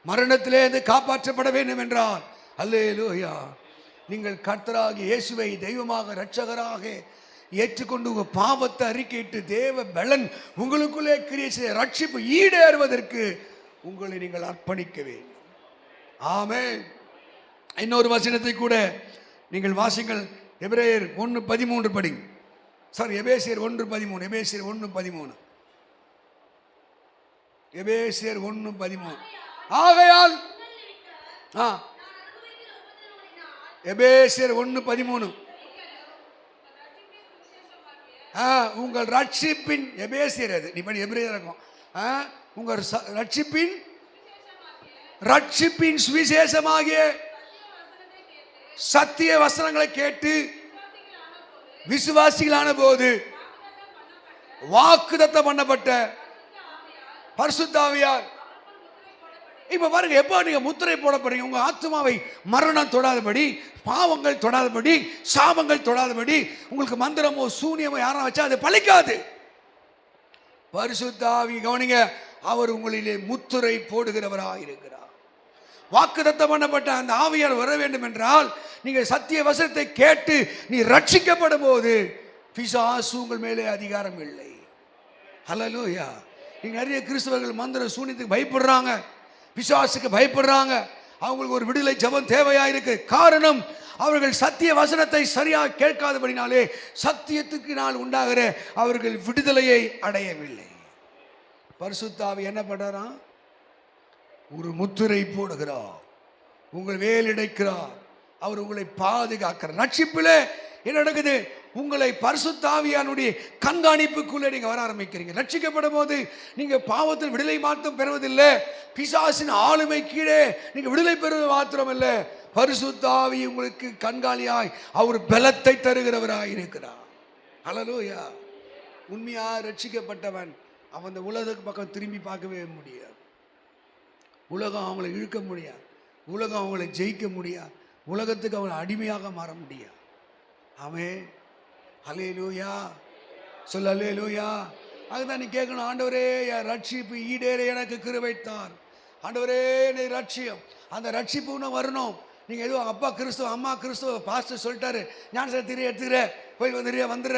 மரணத்திலே காப்பாற்றப்பட வேண்டும் என்றால், ஹல்லேலூயா, நீங்கள் கர்த்தராகிய இயேசுவை தெய்வமாக இரட்சகராக ஏற்றுக்கொண்டு உங்கள் பாவத்தை அறிக்கையிட்டு தேவ பலன் உங்களுக்குள்ளே கிரியை செய்ய ரட்சிப்பு ஈடேறுவதற்கு உங்களை நீங்கள் அர்ப்பணிக்க வேண்டும். ஆமென். இன்னொரு வசனத்தை கூட நீங்கள் வாசிங்கள். எபிரேயர் 1:13 படிங்க. எபேசியர் 1:13. எபேசியர் 1:13. எபேசியர் 1:13. ஆகையால் எபேசியர் 1:13 உங்கள் ரட்சிப்பின் எபேசியர் அது நீ பண்ணி எபிரேயர் இருக்கும். உங்கள் ரட்சிப்பின் சுவிசேஷமாகிய சத்திய வசனங்களை கேட்டு விசுவாசிகளான போது வாக்குத்தத்தம் பண்ணப்பட்ட பரிசுத்த ஆவியார். இப்ப பாருங்க, எப்போ நீங்க முத்திரை போடப்படுறீங்க, உங்க ஆத்மாவை மரணம் தொடாதபடி, பாவங்கள் தொடாதபடி, சாபங்கள் தொடாதபடி, உங்களுக்கு மந்திரமோ சூனியமோ யாரும் வச்சா அது பலிக்காது. பரிசுத்த ஆவி கவனிங்க, அவர் உங்களிலே முத்திரை போடுகிறவராக இருக்கிறார். வாக்குத்தத்தம் பண்ணப்பட்ட அந்த ஆவியார் வர வேண்டும் என்றால் நீங்கள் சத்திய வசனத்தை கேட்டு நீ ரட்சிக்கப்படும் போது பிசாசு உங்கள் மேலே அதிகாரம் இல்லை. ஹல்லேலூயா. நீங்க நிறைய கிறிஸ்தவர்கள் மந்திர சூனியத்துக்கு பயப்படுறாங்க, பிசாசுக்கு பயப்படுறாங்க. அவங்களுக்கு ஒரு விடுதலை ஜெபம் தேவையா இருக்கு. காரணம், அவர்கள் சத்திய வசனத்தை சரியாக கேட்காதபடினாலே சத்தியத்துக்கு நாள் உண்டாகிற அவர்கள் விடுதலையை அடையவில்லை. பரிசுத்த ஆவி என்ன பண்றாராம்? ஒரு முத்திரை போடுகிறார், உங்கள் வேலிடைக்கிறார், அவர் உங்களை பாதுகாக்கிறார். ரட்சிப்பிலே என்ன நடக்குது? உங்களை பரிசுத்த ஆவியானுடைய கண்காணிப்புக்குள்ளே நீங்க வர ஆரம்பிக்கிறீங்க. ரட்சிக்கப்படும் போது நீங்க பாவத்தில் விடுதலை மாற்றம் பெறுவதில்லை, பிசாசின் ஆளுமை கீழே நீங்க விடுதலை பெறுவது மாத்திரம் இல்லை, பரிசுத்த ஆவி உங்களுக்கு கண்காணியாய் அவர் பலத்தை தருகிறவராய் இருக்கிறார். ஹல்லேலூயா. உண்மையா ரட்சிக்கப்பட்டவன் அவன் அந்த உலகத்துக்கு பக்கம் திரும்பி பார்க்கவே முடியாது. உலகம் அவங்களை இழுக்க முடியாது, உலகம் அவங்களை ஜெயிக்க முடியாது, உலகத்துக்கு அவங்களை அடிமையாக மாற முடியாது. ஆமென். ஹல்லேலூயா. சொல்ல ஹல்லேலூயா. அதுதான் நீ கேட்கணும், ஆண்டவரே என் ரட்சிப்பு ஈடேற எனக்கு கிருபைத்தார். ஆண்டவரே என்னை ரட்சியம். அந்த ரட்சிப்பு இன்னும் வரணும். நீங்கள் எதுவும் அப்பா கிறிஸ்துவ அம்மா கிறிஸ்துவ பாஸ்டர் சொல்லிட்டாரு, ஞானஸ்நானம் திரிய எடுத்துக்கிற போய் வந்துடுற.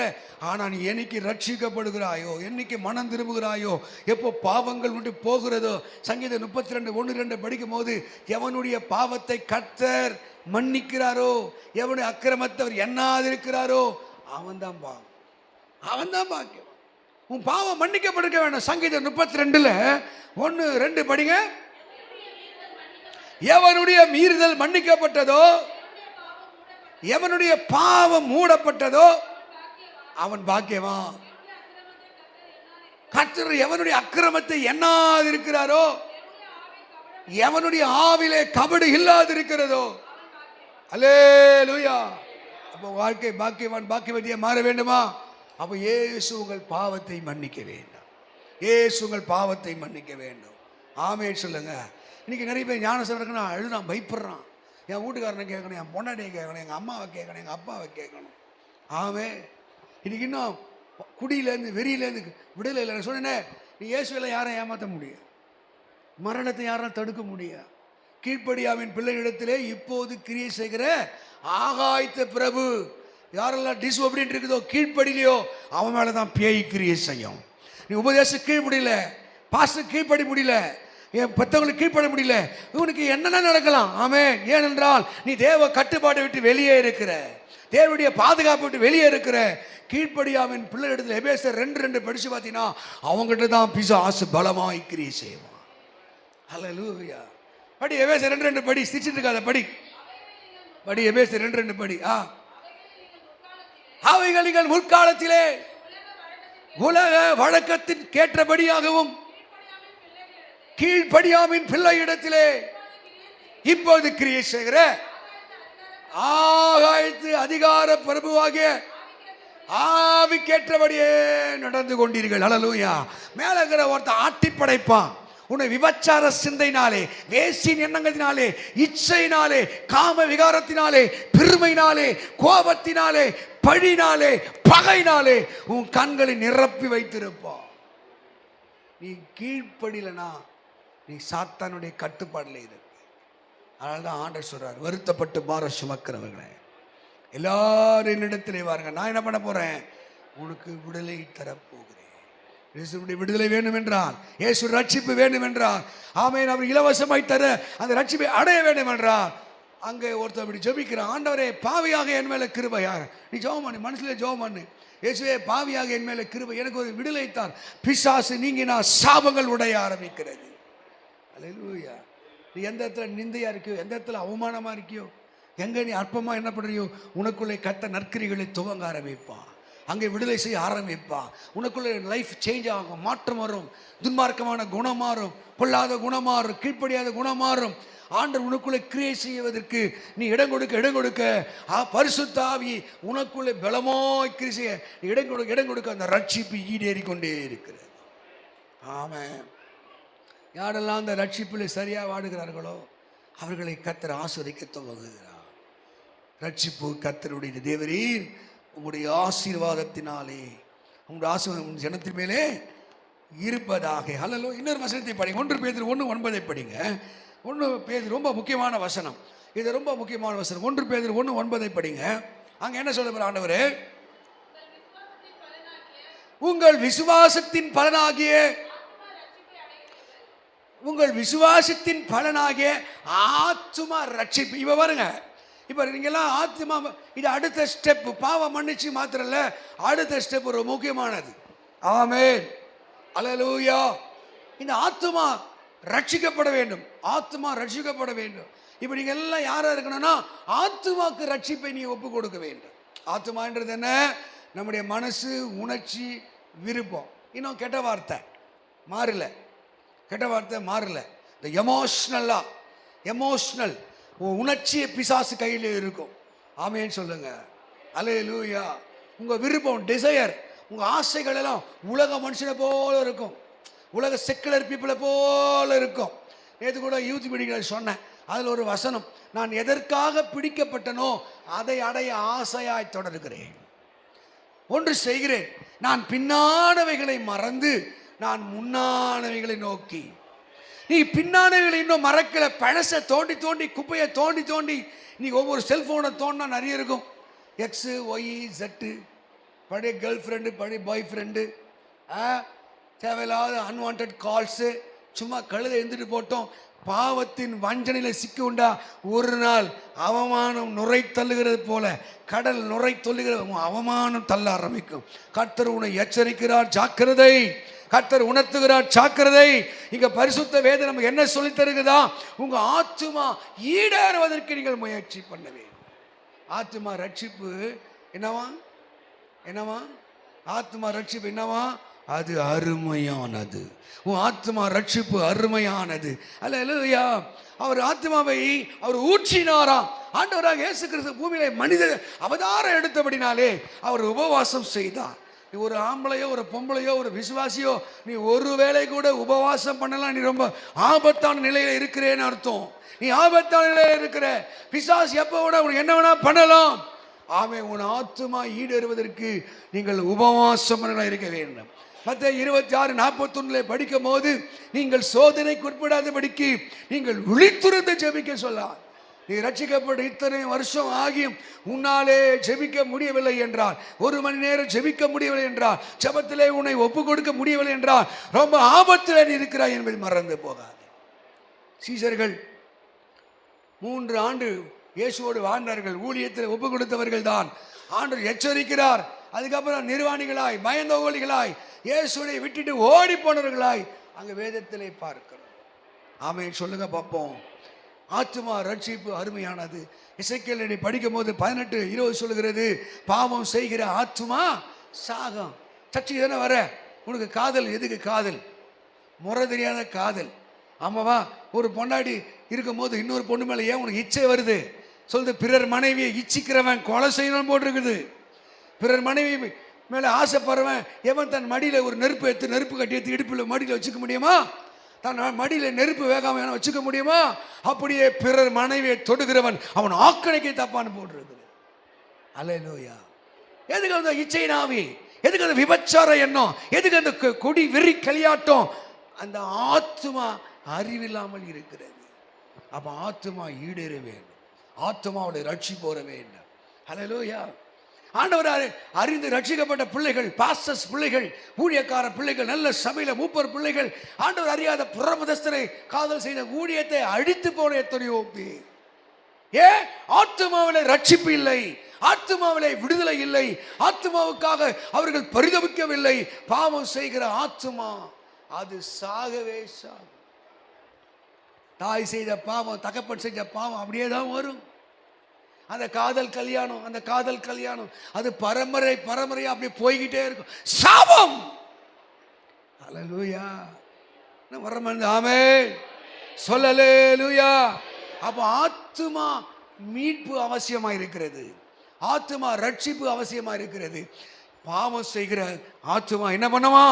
ஆனால் நீ என்னைக்கு ரட்சிக்கப்படுகிறாயோ, என்னைக்கு மனம் திரும்புகிறாயோ, எப்போ பாவங்கள் விட்டு போகிறதோ, சங்கீதம் 32:1-2 படிக்கும் போது எவனுடைய பாவத்தை கர்த்தர் மன்னிக்கிறாரோ, எவனுடைய அக்கிரமத்தவர் எண்ணாதிருக்கிறாரோ அவன் தான் பாவம், அவன் தான் பாக்கியம். உன் பாவம் மன்னிக்கப்பட்டிருக்க வேண்டாம். சங்கீதம் 32:1-2 படிங்க. எவனுடைய மீறுதல் மன்னிக்கப்பட்டதோ, எவனுடைய பாவம் மூடப்பட்டதோ அவன் பாக்கியவான். கர்த்தர் எவனுடைய அக்கிரமத்தை எண்ணாதிருக்கிறாரோ, எவனுடைய ஆவிலே கபடு இல்லாதிருக்கிறதோ, அல்லேலூயா. அப்போ வாழ்க்கை பாக்கியவான் பாக்கியவதியை மாற வேண்டுமா? அப்போ இயேசு உங்கள் பாவத்தை மன்னிக்க வேண்டும். இயேசு உங்கள் பாவத்தை மன்னிக்க வேண்டும். ஆமென் சொல்லுங்க. இன்னைக்கு நிறைய பேர் ஞானஸ்நானம் இருக்குன்னா அழுதான், பயப்படுறான். என் வீட்டுக்காரனை கேட்கணும், என் பொண்டாட்டியை கேட்கணும், எங்கள் அம்மாவை கேட்கணும், எங்கள் அப்பாவை கேட்கணும். ஆமென். இன்னைக்கு இன்னும் குடியிலேருந்து வெறியிலேருந்து விடுதலை இல்லை. சொன்னேன், நீ இயேசுவில் யாரும் ஏமாற்ற முடியும், மரணத்தை யாரும் தடுக்க முடியாது. கீழ்ப்படியாவின் பிள்ளைகளிடத்திலே இப்போது கிரியை செய்கிற ஆகாய்த்த பிரபு. யாரெல்லாம் டிஸ்ஒபீடியன்ட் இருக்குதோ, கீழ்ப்படிலையோ, அவன் மேலே தான் பேய் கிரியை செய்யும். நீ உபதேசம் கீழ்ப்படியல, பாஸ்டர் கீழ்ப்படி முடியல, என் பெற்றவங்களுக்கு கீழ்ப்பட முடியல, இவனுக்கு என்னென்ன நடக்கலாம். ஆமென். ஏனென்றால் நீ தேவ கட்டுப்பாட்டை விட்டு வெளியே இருக்கிற, தேவனுடைய பாதுகாப்பை விட்டு வெளியே இருக்கிற. கீழ்ப்படியாவின் பிள்ளைகளிடத்தில் எபேசியர் 2:2 படிச்சு பார்த்தீங்கன்னா அவங்ககிட்ட தான் பிசாசு பலமாய் கிரியை செய்வான். ஹல்லேலூயா. படி எபேசியர் 2:2 படி, சிரிச்சிட்டு இருக்காத, படி படி எபேசியர் 2:2 படி. அவைகள் நீங்கள் முற்காலத்திலே உலக வழக்கத்தின் கேட்டபடியாகவும் கீழ்ப்படியாமின் பிள்ளையிடத்திலே இப்போது கிரியை செய்கிற ஆகாயத்து அதிகார பிரபுவாகிய ஆவிக்கேற்றபடியே நடந்து கொண்டீர்கள். ஹல்லேலூயா. மேல இருக்கிற ஒருத்தன் ஆட்டி படைப்பான். உன்னை விபச்சார சிந்தையினாலே, வேசின் எண்ணங்களினாலே, இச்சையினாலே, காம விகாரத்தினாலே, பெருமையினாலே, கோபத்தினாலே, பழினாலே, பகையினாலே உன் கண்களை நிரப்பி வைத்திருப்பான். நீ கீழ்ப்படிலனா நீ சாத்தானுடைய கட்டுப்பாடுல இருக்கு. அதனால்தான் ஆண்டவர் சொல்றார், வருத்தப்பட்டு பார சுமக்கிறவர்களே எல்லாரும் என்னிடத்திலே வாருங்க, நான் என்ன பண்ண போறேன், உனக்கு விடுதலை தரப்போகிறேன். இயேசுடைய விடுதலை வேண்டும் என்றால், இயேசு ரட்சிப்பு வேண்டும் என்றால், ஆமென், அவர் இலவசமாய் தர அந்த ரட்சிப்பை அடைய வேண்டும் என்றால், அங்கே ஒருத்தர் அப்படி ஜெபிக்கிறான், ஆண்டவரே பாவியாக என் மேல கிருபையாக. நீ ஜெபம் பண்ணு, மனசுல ஜெபம் பண்ணு, இயேசுவே பாவியாக என் மேல கிருபை, எனக்கு ஒரு விடுதலை தார். பிசாசு நீங்கினா சாபங்கள் உடைய ஆரம்பிக்கிறது. அல்லேலூயா. நீ எந்த இடத்துல நிந்தையா இருக்கியோ, எந்த இடத்துல அவமானமா இருக்கியோ, எங்க நீ அற்பமா என்ன பண்றியோ, உனக்குள்ளே கத்த நற்கிரிகளை துவங்க ஆரம்பிப்பான். அங்கே விடுதலை செய்ய ஆரம்பிப்பான். உனக்குள்ளே லைஃப் சேஞ்ச் ஆகும், மாற்றம் வரும். துன்மார்க்கமான குணம் மாறும், கொள்ளாத குணம் மாறும், கீழ்ப்படியாத குணம் மாறும். ஆண்டவர் உனக்குள்ளே கிரியை செய்வதற்கு நீ இடம் கொடுக்க பரிசுத்த ஆவி உனக்குள்ளே பலமாய் கிரியை செய்ய இடம் கொடுக்க அந்த ரட்சிப்பு ஈடேறி கொண்டே இருக்கிறது. ஆமென். யாரெல்லாம் அந்த ரட்சிப்பில் சரியாக வாடுகிறார்களோ அவர்களை கர்த்தர் ஆசீர்வதிக்க துவங்குகிறார். ரட்சிப்பு கர்த்தருடைய. தேவரீர் உங்களுடைய ஆசீர்வாதத்தினாலே உங்களுடைய ஆசீர்வாதம் உங்கள் ஜனத்தின் மேலே இருப்பதாக. ஹல்லேலூயா. இன்னொரு வசனத்தை படிங்க, 1 பேதுரு 1:9 படிங்க. 1 பேதுரு ரொம்ப முக்கியமான வசனம், இது ரொம்ப முக்கியமான வசனம். 1 பேதுரு 1:9 படிங்க. அங்க என்ன சொல்ல ஆண்டவரே, உங்கள் விசுவாசத்தின் பலனாகிய ஆத்துமா ரட்சிப்பு. இப்ப பாருங்க, இப்ப நீங்கெல்லாம் ஆத்துமா, இது அடுத்த ஸ்டெப். பாவம் மன்னிச்சு மாத்திரல்ல, அடுத்த ஸ்டெப் ஒரு முக்கியமானது. ஆமென். அல்லேலூயா. இந்த ஆத்துமா ரட்சிக்கப்பட வேண்டும், ஆத்துமா ரட்சிக்கப்பட வேண்டும். இப்ப நீங்க எல்லாம் யாரா இருக்கணும்னா ஆத்துமாக்கு ரட்சிப்பை நீ ஒப்பு கொடுக்க வேண்டும். ஆத்துமான்றது என்ன? நம்முடைய மனசு, உணர்ச்சி, விருப்பம். இன்னும் கெட்ட வார்த்தை மாறல, கெட்ட வார்த்தை மாறல. இந்த எமோஷனல் உணர்ச்சியை பிசாசு கையில் இருக்கும். ஆமென் சொல்லுங்க. அல்லேலூயா. உங்க விருப்பம், டிசையர், உங்க ஆசைகள் எல்லாம் உலக மனுஷனை போல இருக்கும், உலக செக்குலர் பீப்புளை போல இருக்கும். நேற்று கூட யூத் மீட்டிங்கில் சொன்னேன், அதில் ஒரு வசனம், நான் எதற்காக பிடிக்கப்பட்டனோ அதை அடைய ஆசையாய் தொடர்கிறேன். ஒன்று செய்கிறேன், நான் பின்னானவைகளை மறந்து நான் முன்னானவைகளை நோக்கி. நீ பின்னானவைகளை இன்னும் மறக்கல, பழச தோண்டி தோண்டி, குப்பையை தோண்டி தோண்டி. நீ ஒவ்வொரு செல்ஃபோனை தோண்டினா நிறைய இருக்கும், எக்ஸு, ஒய், ஜெட்டு, பழைய கேர்ள் ஃப்ரெண்டு, பழைய பாய் ஃப்ரெண்டு, தேவையில்லாத அன்வான்ட் கால்ஸு, சும்மா கழுதை எழுந்துட்டு போட்டோம். பாவத்தின் வஞ்சனையில் சிக்கி உண்டா, ஒரு நாள் அவமானம் நுரை தள்ளுகிறது போல, கடல் நுரை தள்ளுகிற அவமானம் தள்ள ஆரம்பிக்கும். கர்த்தர் உன்னை எச்சரிக்கிறார், ஜாக்கிரதை. கர்த்தர் உணர்த்துகிறார், ஜாக்கிரதை. இங்க பரிசுத்த வேதம் நமக்கு என்ன சொல்லி தருகிறதா? உங்க ஆத்துமா ஈடேறுவதற்கு நீங்கள் முயற்சி பண்ண வேண்டும். ஆத்துமா ரட்சிப்பு என்னவா? ஆத்துமா ரட்சிப்பு என்னவா? அது அருமையானது. உன் ஆத்மா ரட்சிப்பு அருமையானது. அல்லேலூயா. அவர் ஆத்மாவை அவர் ஊற்றினாராம். ஆண்டவராக இயேசு கிறிஸ்து பூமியிலே மனித அவதாரம் எடுத்தபடினாலே அவர் உபவாசம் செய்தார். நீ ஒரு ஆம்பளையோ ஒரு பொம்பளையோ ஒரு விசுவாசியோ நீ ஒரு வேளை கூட உபவாசம் பண்ணலாம், நீ ரொம்ப ஆபத்தான நிலையில இருக்கிறேன்னு அர்த்தம். நீ ஆபத்தான நிலையில இருக்கிற. பிசாசு எப்போ கூட உனக்கு என்ன வேணா பண்ணலாம். ஆமே, உன் ஆத்துமா ஈடேறுவதற்கு நீங்கள் உபவாசம் இருக்க வேண்டும். மத்தேயு 26:41 படிக்கும் போது நீங்கள் சோதனைக்கு உட்படாதபடிக்கு நீங்கள் விழித்திருந்து ஜெபிக்க சொல்லார். நீ ரட்சிக்கப்பட்ட இத்தனை வருஷம் ஆகியும் உன்னாலே ஜெபிக்க முடியவில்லை என்றால், 1 மணி நேரம் ஜெபிக்க முடியவில்லை என்றால், ஜெபத்திலே உன்னை ஒப்பு கொடுக்க முடியவில்லை என்றால் ரொம்ப ஆபத்தில் நீ இருக்கிறாய் என்பதை மறந்து போகாது. சீஷர்கள் 3 ஆண்டு இயேசுவோடு வாழ்ந்தார்கள். ஊழியத்தில் ஒப்பு கொடுத்தவர்கள் தான். ஆண்டவர் எச்சரிக்கிறார். அதுக்கப்புறம் நிர்வாணிகளாய் பயந்தோகலிகளாய் இயேசுவை விட்டுட்டு ஓடி போனவர்களாய் அங்க வேதத்திலே பார்க்கிறோம். ஆமென் சொல்லுங்க பார்ப்போம். ஆத்துமா ரட்சிப்பு அருமையானது. எசேக்கியேல் படிக்கும் போது 18:20 சொல்லுகிறது, பாவம் செய்கிற ஆத்துமா சாகம். சர்ச்சை தானே வர, உனக்கு காதல் எதுக்கு? காதல் முறை தெரியாத காதல். ஆமாவா? ஒரு பொண்டாடி இருக்கும் போது இன்னொரு பொண்ணு மேலே ஏன் உனக்கு இச்சை வருது? சொல்லுது, பிறர் மனைவியை இச்சிக்கிறவன் கொலை செய்யணும்னு போட்டிருக்குது. பிறர் மனைவி மேலே ஆசைப்படுறவன் எவன் தன் மடியில் ஒரு நெருப்பு கட்டி எடுத்து இடுப்பில் மடியில் வச்சுக்க முடியுமா? தன் மடியில் நெருப்பு வேகாம வச்சுக்க முடியுமா? அப்படியே பிறர் மனைவியை தொடுகிறவன் அவன் ஆக்கணைக்கு தப்பான்னு போட்டிருக்குது. அல்லேலூயா. எதுக்கு அந்த இச்சை நாவி? எதுக்கு அந்த விபச்சார எண்ணம்? எதுக்கு அந்த கொடி வெறி களியாட்டம்? அந்த ஆத்துமா அறிவில்லாமல் இருக்கிறது. அப்ப ஆத்துமா ஈடேற வேண்டும். ஆத்துமாவுடைய ரட்சிப்பு போற வேண்டும். அல்லேலூயா. ஆண்டவர் அறிந்து ரட்சிக்கப்பட்ட பிள்ளைகள், பாஸ்டர்ஸ் பிள்ளைகள், ஊழியக்கார பிள்ளைகள், நல்ல சபையில மூப்பர் பிள்ளைகள், ஆண்டவர் அறியாத புறமதஸ்தரை காதல் செய்த ஊழியத்தை அழித்து போன எத்தனையோ பேர். ஏன்? ஆத்துமாவிலே ரட்சிப்பு இல்லை, ஆத்துமாவிலே விடுதலை இல்லை, ஆத்துமாவுக்காக அவர்கள் பரிதபிக்கவில்லை. பாவம் செய்கிற ஆத்துமா அது சாகவே சாகும். தாய் செய்த பாவம், தகப்பன் செஞ்ச பாவம் அப்படியே தான் வரும். அந்த காதல் கல்யாணம் அது பரம்பரையா அப்படி போய்கிட்டே இருக்கும். சாபம். அல்லேலூயா. வரமன் ஆமென் சொல்லலேலூயா. அப்ப ஆத்துமா மீட்பு அவசியமா இருக்கிறது. ஆத்துமா ரட்சிப்பு அவசியமா இருக்கிறது. பாவம் செய்கிற ஆத்துமா என்ன பண்ணுமா?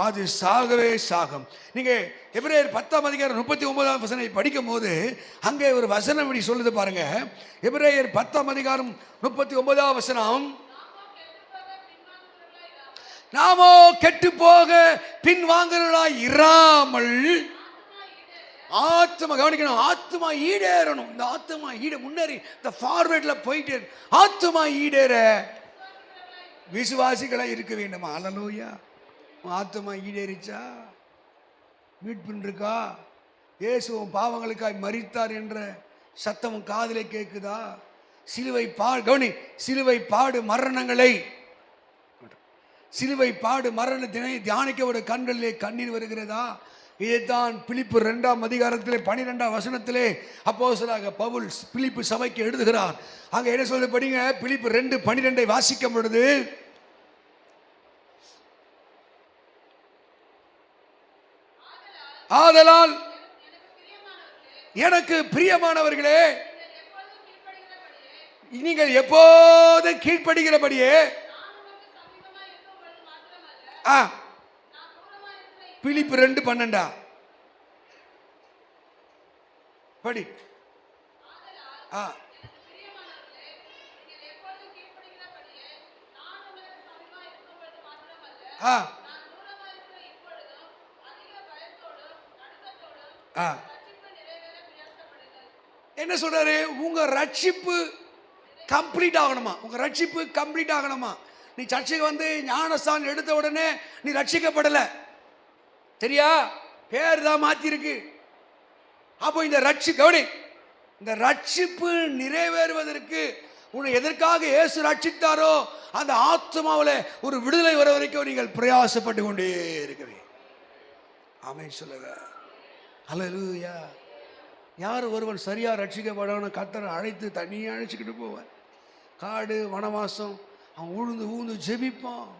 அது சாகவே சாகும். நீங்க எபிரேயர் 10:39 படிக்கும் போது அங்கே ஒரு வசனம் இப்படி சொல்லுது பாருங்க. எபிரேயர் 10:39 நாமோ கெட்டு போக பின் வாங்குறவர்களாய் இராமல் ஆத்மா கவனிக்கணும். ஆத்மா ஈடேறணும். இந்த ஆத்மா முன்னேறி இந்த ஃபார்வர்ட்ல போயிட்டு ஆத்மா ஈடேற விசுவாசிகளை இருக்க வேண்டுமா? அல்லேலூயா. ஆத்மா ஈடேறிச்சா? மீட்பு இருக்கா? இயேசுவும் பாவங்களுக்காய் மரித்தார் என்ற சத்தம் காதிலே கேட்குதா? சிலுவை பாடு மரணங்களை தியானிக்க ஒரு கண்களிலே கண்ணீர் வருகிறதா? இதைத்தான் பிலிப்பு 2:12 அப்போஸ்தலனாகிய பவுல் பிலிப்பு சபைக்கு எழுதுகிறார். அங்க என்ன சொல்ல படிங்க. பிலிப்பு 2:12 வாசிக்கும் பொழுது, ஆதலால் எனக்கு பிரியமானவர்களே, நீங்கள் எப்போதும் கீழ்ப்படுகிறபடியே. பிலிப்பு 2:12 படி. என்ன சொல்றாரு? உங்க ரட்சிப்பு கம்ப்ளீட் ஆகணுமா? உங்க ரட்சிப்பு கம்ப்ளீட் ஆகணுமா? நீ சர்ச்சைக்கு வந்து ஞானஸ்தானம் எடுத்த உடனே நீ ரட்சிக்கப்படல, சரியா? பேர் தான் மாத்திருக்கு. அப்போ இந்த ரட்சிப்பு நிறைவேறுவதற்கு உன்னை எதற்காக இயேசு ரட்சித்தாரோ அந்த ஆத்மாவில் ஒரு விடுதலை வர வரைக்கும் நீங்கள் பிரயாசப்பட்டு கொண்டே இருக்கவே. ஆமென் சொல்லுங்க. அல்லேலூயா. யார் ஒருவன் சரியா ரட்சிக்கப்படணும் கர்த்தரை அழைத்து தண்ணியை அழைச்சிக்கிட்டு போவார். காடு வனவாசம் அவன் ஊழ்ந்து ஜெபிப்பான்.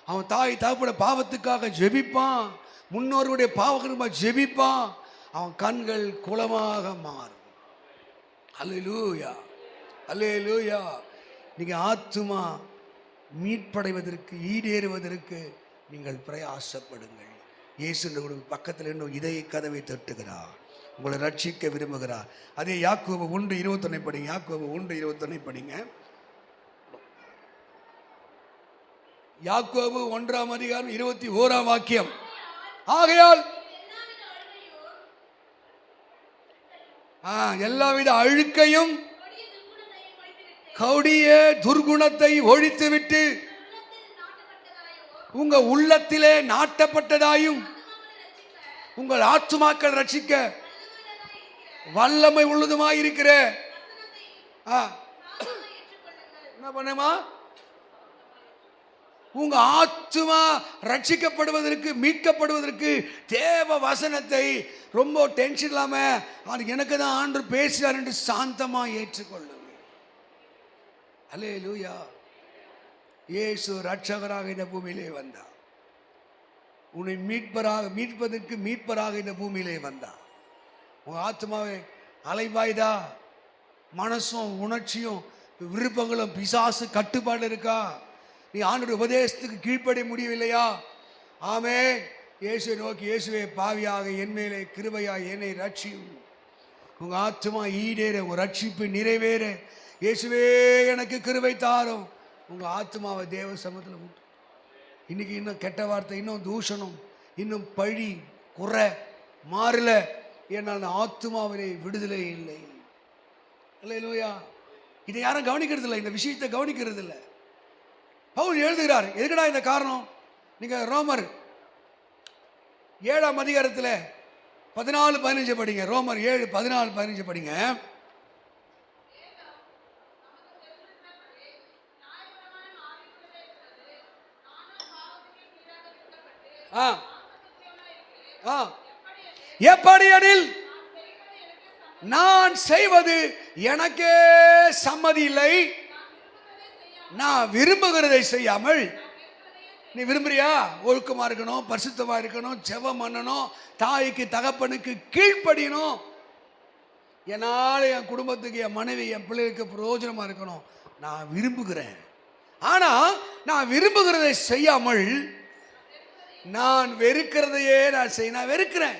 அவன் தாய் தகப்பட பாவத்துக்காக ஜெபிப்பான், முன்னோருடைய பாவகரமாக ஜெபிப்பான், அவன் கண்கள் குளமாக மாறும். அல்லேலூயா, அல்லேலூயா. நீங்க ஆத்துமா மீட்படைவதற்கு, ஈடேறுவதற்கு நீங்கள் பிரயாசப்படுங்கள். இயேசு பக்கத்தில் இன்னும் இதய கதவை தட்டுகிறார், உங்களை ரட்சிக்க விரும்புகிறார். அதே யாக்கோபு 1:21 படிங்க. யாக்கோபு 1:21 படிங்க. யாக்கோபு 1:21 ஆகையால் எல்லாவித அழுக்கையும் கொடிய துர்குணத்தை ஒழித்துவிட்டு உங்க உள்ளத்திலே நாட்டப்பட்டதாயும் உங்கள் ஆத்துமாக்கள் ரட்சிக்க வல்லமை உள்ளதுமாயிருக்கிற என்ன பண்ணுமா, உங்க ஆத்துமா ரட்சிக்கப்படுவதற்கு, மீட்கப்படுவதற்கு தேவ வசனத்தை ரொம்ப டென்ஷன் இல்லாம அது எனக்கு தான் ஆண்டு பேசுறார் என்று சாந்தமா ஏற்றுக்கொள்ளுங்க. அல்லேலூயா. இயேசு ரட்சகராக இந்த பூமியிலே வந்தார், உன்னை மீட்பதற்கு மீட்பராக இந்த பூமியிலே வந்தார். உங்க ஆத்மாவை அலைபாய்தா, மனசும் உணர்ச்சியும் விருப்பங்களும் பிசாசு கட்டுப்பாடு இருக்கா, நீ ஆண்டவருடைய உபதேசத்துக்கு கீழ்ப்படைய முடியவில்லையா? ஆமென். இயேசுவை நோக்கி, இயேசுவே பாவியாக என் மேலே கிருபையாய் என்னை ரட்சியும். உங்க ஆத்மா ஈடேற, உங்க ரட்சிப்பு நிறைவேற இயேசுவே எனக்கு கிருபை தாரும். உங்க ஆத்மாவை தேவ சமூகத்தில் விட்டு இன்னைக்கு இன்னும் கெட்ட வார்த்தை, இன்னும் தூஷணம், இன்னும் பழி குறை மாறல, ஏன்னால் ஆத்மாவிலே விடுதலை இல்லை. அல்லேலூயா. இதை யாரும் கவனிக்கிறது இல்லை, இந்த விஷயத்தை கவனிக்கிறது இல்லை. பவுல் எழுதுகிறார், எதுக்கடா இந்த காரணம்? நீங்க ரோமர் 7ஆம் அதிகாரத்தில் 14-15 படிங்க. ரோமர் 7:14-15 படிங்க. எப்படியெனில் நான் செய்வது எனக்கே சம்மதி இல்லை, நான் விரும்புகிறதை செய்யாமல். நீ விரும்புறியா? ஒழுக்கமா இருக்கணும், பரிசுத்தமா இருக்கணும், ஜெபம் பண்ணணும், தாய்க்கு தகப்பனுக்கு கீழ்ப்படியணும், என்னால் என் குடும்பத்துக்கு, என் மனைவி, என் பிள்ளைகளுக்கு பிரயோஜனமா இருக்கணும், நான் விரும்புகிறேன். ஆனா நான் விரும்புகிறதை செய்யாமல் நான் வெறுக்கிறதையே நான் வெறுக்கிறேன்.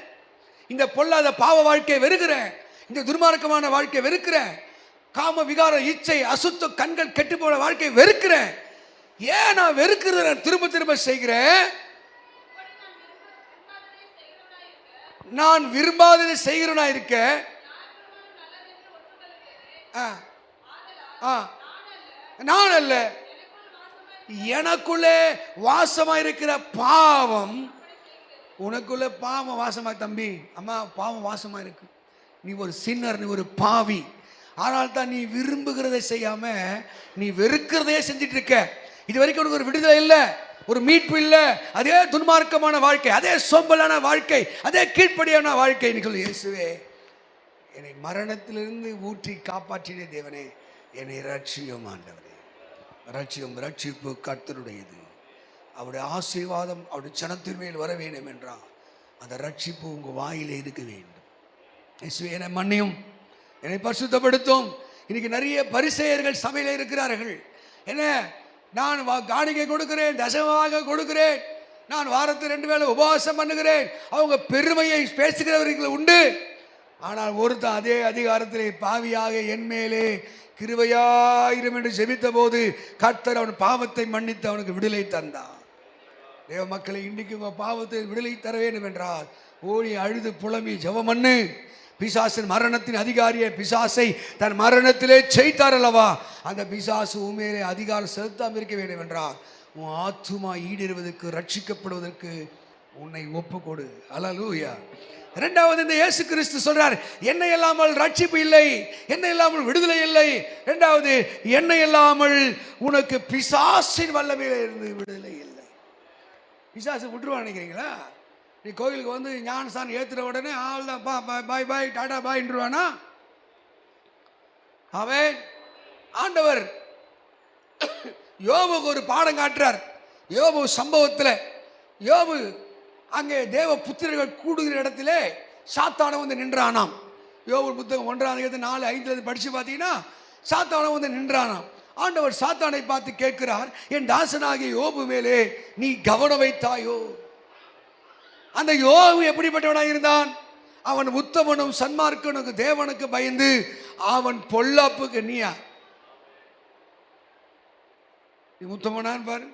இந்த பொல்லாத பாவ வாழ்க்கை வெறுக்கிறேன், இந்த துர்மார்க்கமான வாழ்க்கை வெறுக்கிறேன், காம விகார இச்சை அசுத்த கண்கள் கெட்டு போன வாழ்க்கை வெறுக்கிறேன். ஏன் நான் வெறுக்கிறேன்? திரும்ப திரும்ப செய்கிறேன். நான் விரும்பாததை செய்கிறவனா இருக்க, நான் அல்ல, எனக்குள்ளே வாசமா இருக்கிற பாவம். உனக்குள்ள பாவம் வாசமா, தம்பி அம்மா, பாவம் வாசமா இருக்கு. நீ ஒரு சின்னர், நீ ஒரு பாவி. ஆனால் தான் நீ விரும்புகிறதை செய்யாம நீ வெறுக்கிறதையே செஞ்சிட்டு இருக்க. இது வரைக்கும் உனக்கு ஒரு விடுதலை இல்லை, ஒரு மீட்பு இல்லை. அதே துன்மார்க்கமான வாழ்க்கை, அதே சோம்பலான வாழ்க்கை, அதே கீழ்ப்படியான வாழ்க்கை. நீ சொல்லு, இயேசுவே என்னை மரணத்திலிருந்து ஊற்றி காப்பாற்றின தேவனே, என்னை ரட்சியும் ஆண்டவரே. ரட்சிப்பு கர்த்தருடையது. அவருடைய ஆசீர்வாதம் அவருடைய ஜனத்தின் மேல் வர வேண்டும் என்றால் அந்த ரட்சிப்பு உங்க வாயிலே இருக்க வேண்டும். இயேசுவே என்னை மன்னியும், என்னை பரிசுத்தப்படுத்தும். இன்னைக்கு நிறைய பரிசேயர்கள் சபையில் இருக்கிறார்கள். என்ன, நான் காணிக்கை கொடுக்கிறேன், தசமமாக கொடுக்கிறேன், நான் வாரத்தில் 2 வேளை உபவாசம் பண்ணுகிறேன், அவங்க பெருமையை பேசுகிறவர்கள் உண்டு. ஆனால் ஒருத்தன் அதே அதிகாரத்திலே பாவியாக என் மேலே கிருபையாயிரும் என்று ஜெபித்த போது கர்த்தர் அவன் பாவத்தை மன்னித்து அவனுக்கு விடுதலை தந்தார். தேவ மக்களை, இன்றைக்கு உங்க பாவத்தை விடுதலை தர வேண்டும் என்றால் ஓடி அழுது புலம்பி ஜெபம் பண்ணு. பிசாசின் மரணத்தின் அதிகாரியை பிசாசை தன் மரணத்திலே செய்தார் அல்லவா, அந்த பிசாசு உண்மையிலே அதிகாரம் செலுத்தாமல் இருக்க வேண்டும் என்றால் உன் ஆத்துமா ஈடேறுவதற்கு, ரட்சிக்கப்படுவதற்கு உன்னை ஒப்புக்கொடு. அல்லேலூயா. இரண்டாவது, இந்த இயேசு கிறிஸ்து சொல்றார், என்னை இல்லாமல் ரட்சிப்பு இல்லை, என்னை இல்லாமல் விடுதலை இல்லை. இரண்டாவது, என்னை இல்லாமல் உனக்கு பிசாசின் வல்லமையில இருந்து விடுதலை இல்லை. பிசாசு விட்டுருவான்னு நினைக்கிறீங்களா? நீ கோயிலுக்கு வந்து ஞானஸ்தானம் ஏத்துற உடனே ஆள் தான் பாய் பாய் டாடா பாய்ன்றுவானா? அவன் ஆண்டவர் யோபுக்கு ஒரு பாடம் காட்டுறார். யோபு சம்பவத்தில் யோபு அங்கே தேவ புத்திரர்கள் கூடுகிற இடத்துல சாத்தான வந்து நின்றானாம். யோபு புத்தகம் 1:4-5 படித்து பார்த்தீங்கன்னா சாத்தான வந்து நின்றானாம். ஆண்டவர் சாத்தானை பார்த்து கேட்கிறார், என் தாசனாகிய யோபு மேலே நீ கவனம் வைத்தாயோ? அந்த யோபு எப்படிப்பட்டவனாக இருந்தான்? அவன் உத்தமனும் சன்மார்க்கனுக்கு தேவனுக்கு பயந்து அவன் பொல்லாப்புக்கு நீ உத்தமனான் பாரு,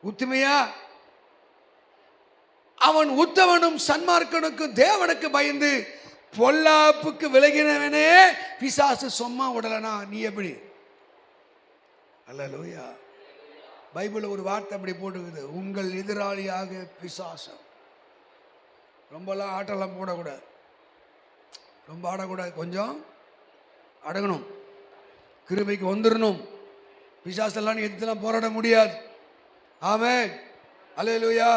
உத்தமையா? அவன் உத்தமனும் சன்மார்க்கனுக்கு தேவனுக்கு பயந்து பொல்லாப்புக்கு விலகினவனே பிசாசு சும்மா விடலனா நீ எப்படி? அல்லேலூயா. பைபிள் ஒரு வார்த்தை அப்படி போட்டுக்குது, உங்கள் எதிராளியாக பிசாசம். ரொம்பலாம் ஆட்டெல்லாம் போடக்கூடாது, ரொம்ப ஆடக்கூடாது, கொஞ்சம் அடங்கணும், கிருபைக்கு வந்துடணும். பிசாசெல்லாம் எதிர்த்துலாம் போராட முடியாது. ஆமென், அல்லேலூயா.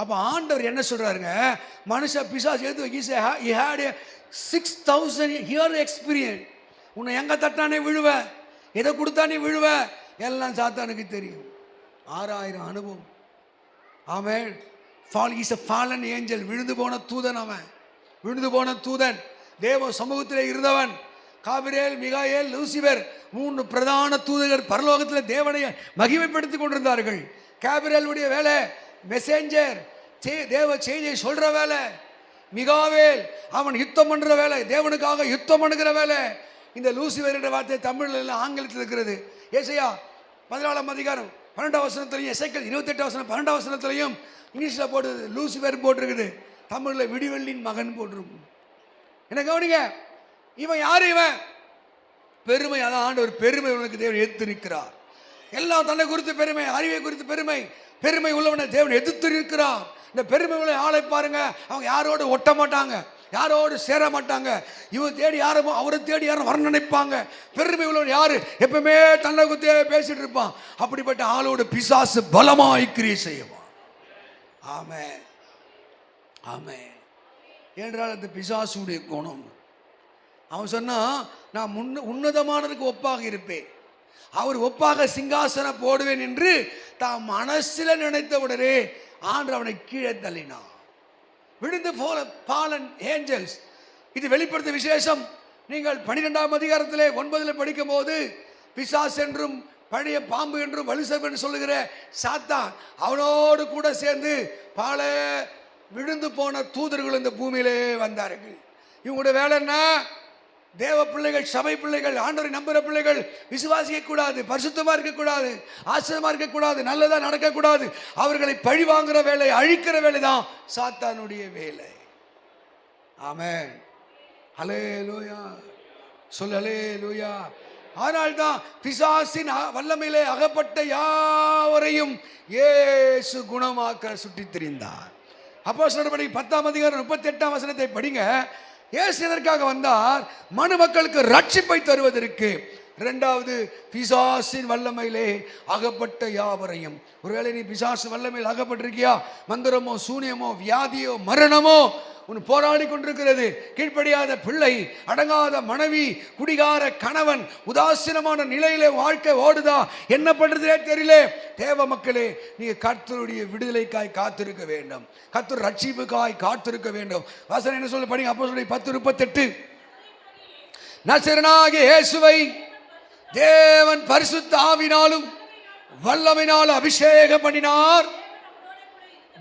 அப்போ ஆண்டவர் என்ன சொல்றாருங்க, மனுஷன் பிசாசு எது he had a 6000 year experience. உன்னை எங்க தட்டானே விழுவ, எதை கொடுத்தானே விழுவ, எல்லாம் சாத்தானுக்கு தெரியும். 6000 அனுபவம். Amen. Is a fallen angel. விழுந்து போன தூதன் அவன், விழுந்து போன தூதன், தேவ சமூகத்தில் இருந்தவன். காபிரேல், மிகாயேல், லூசிபர் 3 பிரதான தூதர்கள் பரலோகத்தில் தேவனை மகிமைப்படுத்தி கொண்டிருந்தார்கள். காபிரேலுடைய வேலை மெசேஞ்சர், தேவ செய்தியை சொல்ற வேலை. மிகாவேல் அவன் யுத்தம் பண்ற வேலை, தேவனுக்காக யுத்தம் பண்ணுகிற வேலை. இந்த லூசிபர் என்ற வார்த்தை தமிழில் ஆங்கிலத்தில் இருக்கிறது. ஏசாயா 14 அதிகாரம் 12 வசனத்திலையும், எசேக்கியேல் 28 12 வசனத்திலையும் இங்கிலீஷில் போட்டு லூசிபர் போட்டிருக்குது, தமிழில் விடிவெள்ளியின் மகன் போட்டிருக்கும். என்ன கவனிங்க, இவன் யாரு? இவன் பெருமை. அதான் ஆண்டவர் பெருமை உனக்கு தேவன் எதிர்த்து நிற்கிறார். எல்லாம் தன்னை குறித்து பெருமை, அறிவை குறித்து பெருமை, பெருமை உள்ளவனை தேவன் எதிர்த்து நிற்கிறார். இந்த பெருமை உள்ள ஆளை பாருங்க, அவங்க யாரோடு ஒட்ட மாட்டாங்க, யாரோடு சேர மாட்டாங்க. இவன் தேடி யாரும், அவரை தேடி யாரும் வர நினைப்பாங்க. பெருமை உள்ளவன் யாரு? எப்பவுமே தன்னை குறித்தே பேசிட்டு இருப்பான். அப்படிப்பட்ட ஆளோடு பிசாசு பலமாய் கிரியை செய்வான். ஆமென், ஆமென். என்றால் அந்த பிசாசுடைய குணம். அவன் சொன்னா, நான் உன்னதமானதுக்கு ஒப்பாக இருப்பேன், அவர் ஒப்பாக சிங்காசனம் போடுவேன் என்று தான் மனசில் நினைத்தவுடனே ஆண்டு அவனை கீழே தள்ளினான். விழுந்து போல பாலன் ஏஞ்சல்ஸ். இது வெளிப்படுத்த விசேஷம். நீங்கள் 12 அதிகாரத்திலே 9 படிக்கும் போது பிசாஸ் என்றும் பழைய பாம்பு என்றும் வலுசப் என்று சொல்லுகிற சாத்தான் அவனோடு கூட சேர்ந்து பல விழுந்து போன தூதர்கள் இந்த பூமியிலே வந்தார்கள். இவங்களுடைய வேலை என்ன? தேவ பிள்ளைகள், சபை பிள்ளைகள், ஆண்டவரை நம்புகிற பிள்ளைகள் விசுவாசிக்க கூடாது, பரிசுத்தமா இருக்கக்கூடாது, ஆச்சரியமா இருக்கக்கூடாது, நல்லதா நடக்கக்கூடாது. அவர்களை பழி வாங்குற வேலை, அழிக்கிற வேலை தான் சாத்தானுடைய வேலை. ஆமென், ஹல்லேலூயா. சொல் ஹல்லேலூயா. ஆனால்தான் பிசாசின் வல்லமையிலே அகப்பட்ட யாவரையும் இயேசு குணமாக்க சுற்றித் திரிந்தார். அப்போஸ்தலர் நடவடிக்கை 10 அதிகாரம் 38 வசனத்தை படிங்க. இயேசு எதற்காக வந்தார்? மனு மக்களுக்கு ரட்சிப்பை தருவதற்கு. 2வது, பிசாசின் வல்லமையிலே அகப்பட்ட யாவரையும். ஒருவேளை நீ பிசாசு வல்லமையில் அகப்பட்டிருக்கியா? மந்திரமோ, சூனியமோ, வியாதியோ, மரணமோ உன் போராடி கொண்டிருக்கிறது. கீழ்ப்படியாத பிள்ளை, அடங்காத மனைவி, குடிகார கணவன், உதாசீனமான நிலையிலே வாழ்க்கை ஓடுதா, என்ன பண்றதே தெரியல. தேவ மக்களே, நீங்க கர்த்தருடைய விடுதலைக்காய் காத்திருக்க வேண்டும், கர்த்தர் ரட்சிப்புக்காய் காத்திருக்க வேண்டும். வசனம் என்ன சொல்ல படிங்க. அப்போஸ்தலர் 10:38. நசரேயனாகிய இயேசுவை தேவன் பரிசுத்த ஆவியினாலும் வல்லமையினாலும் அபிஷேகம் பண்ணினார்.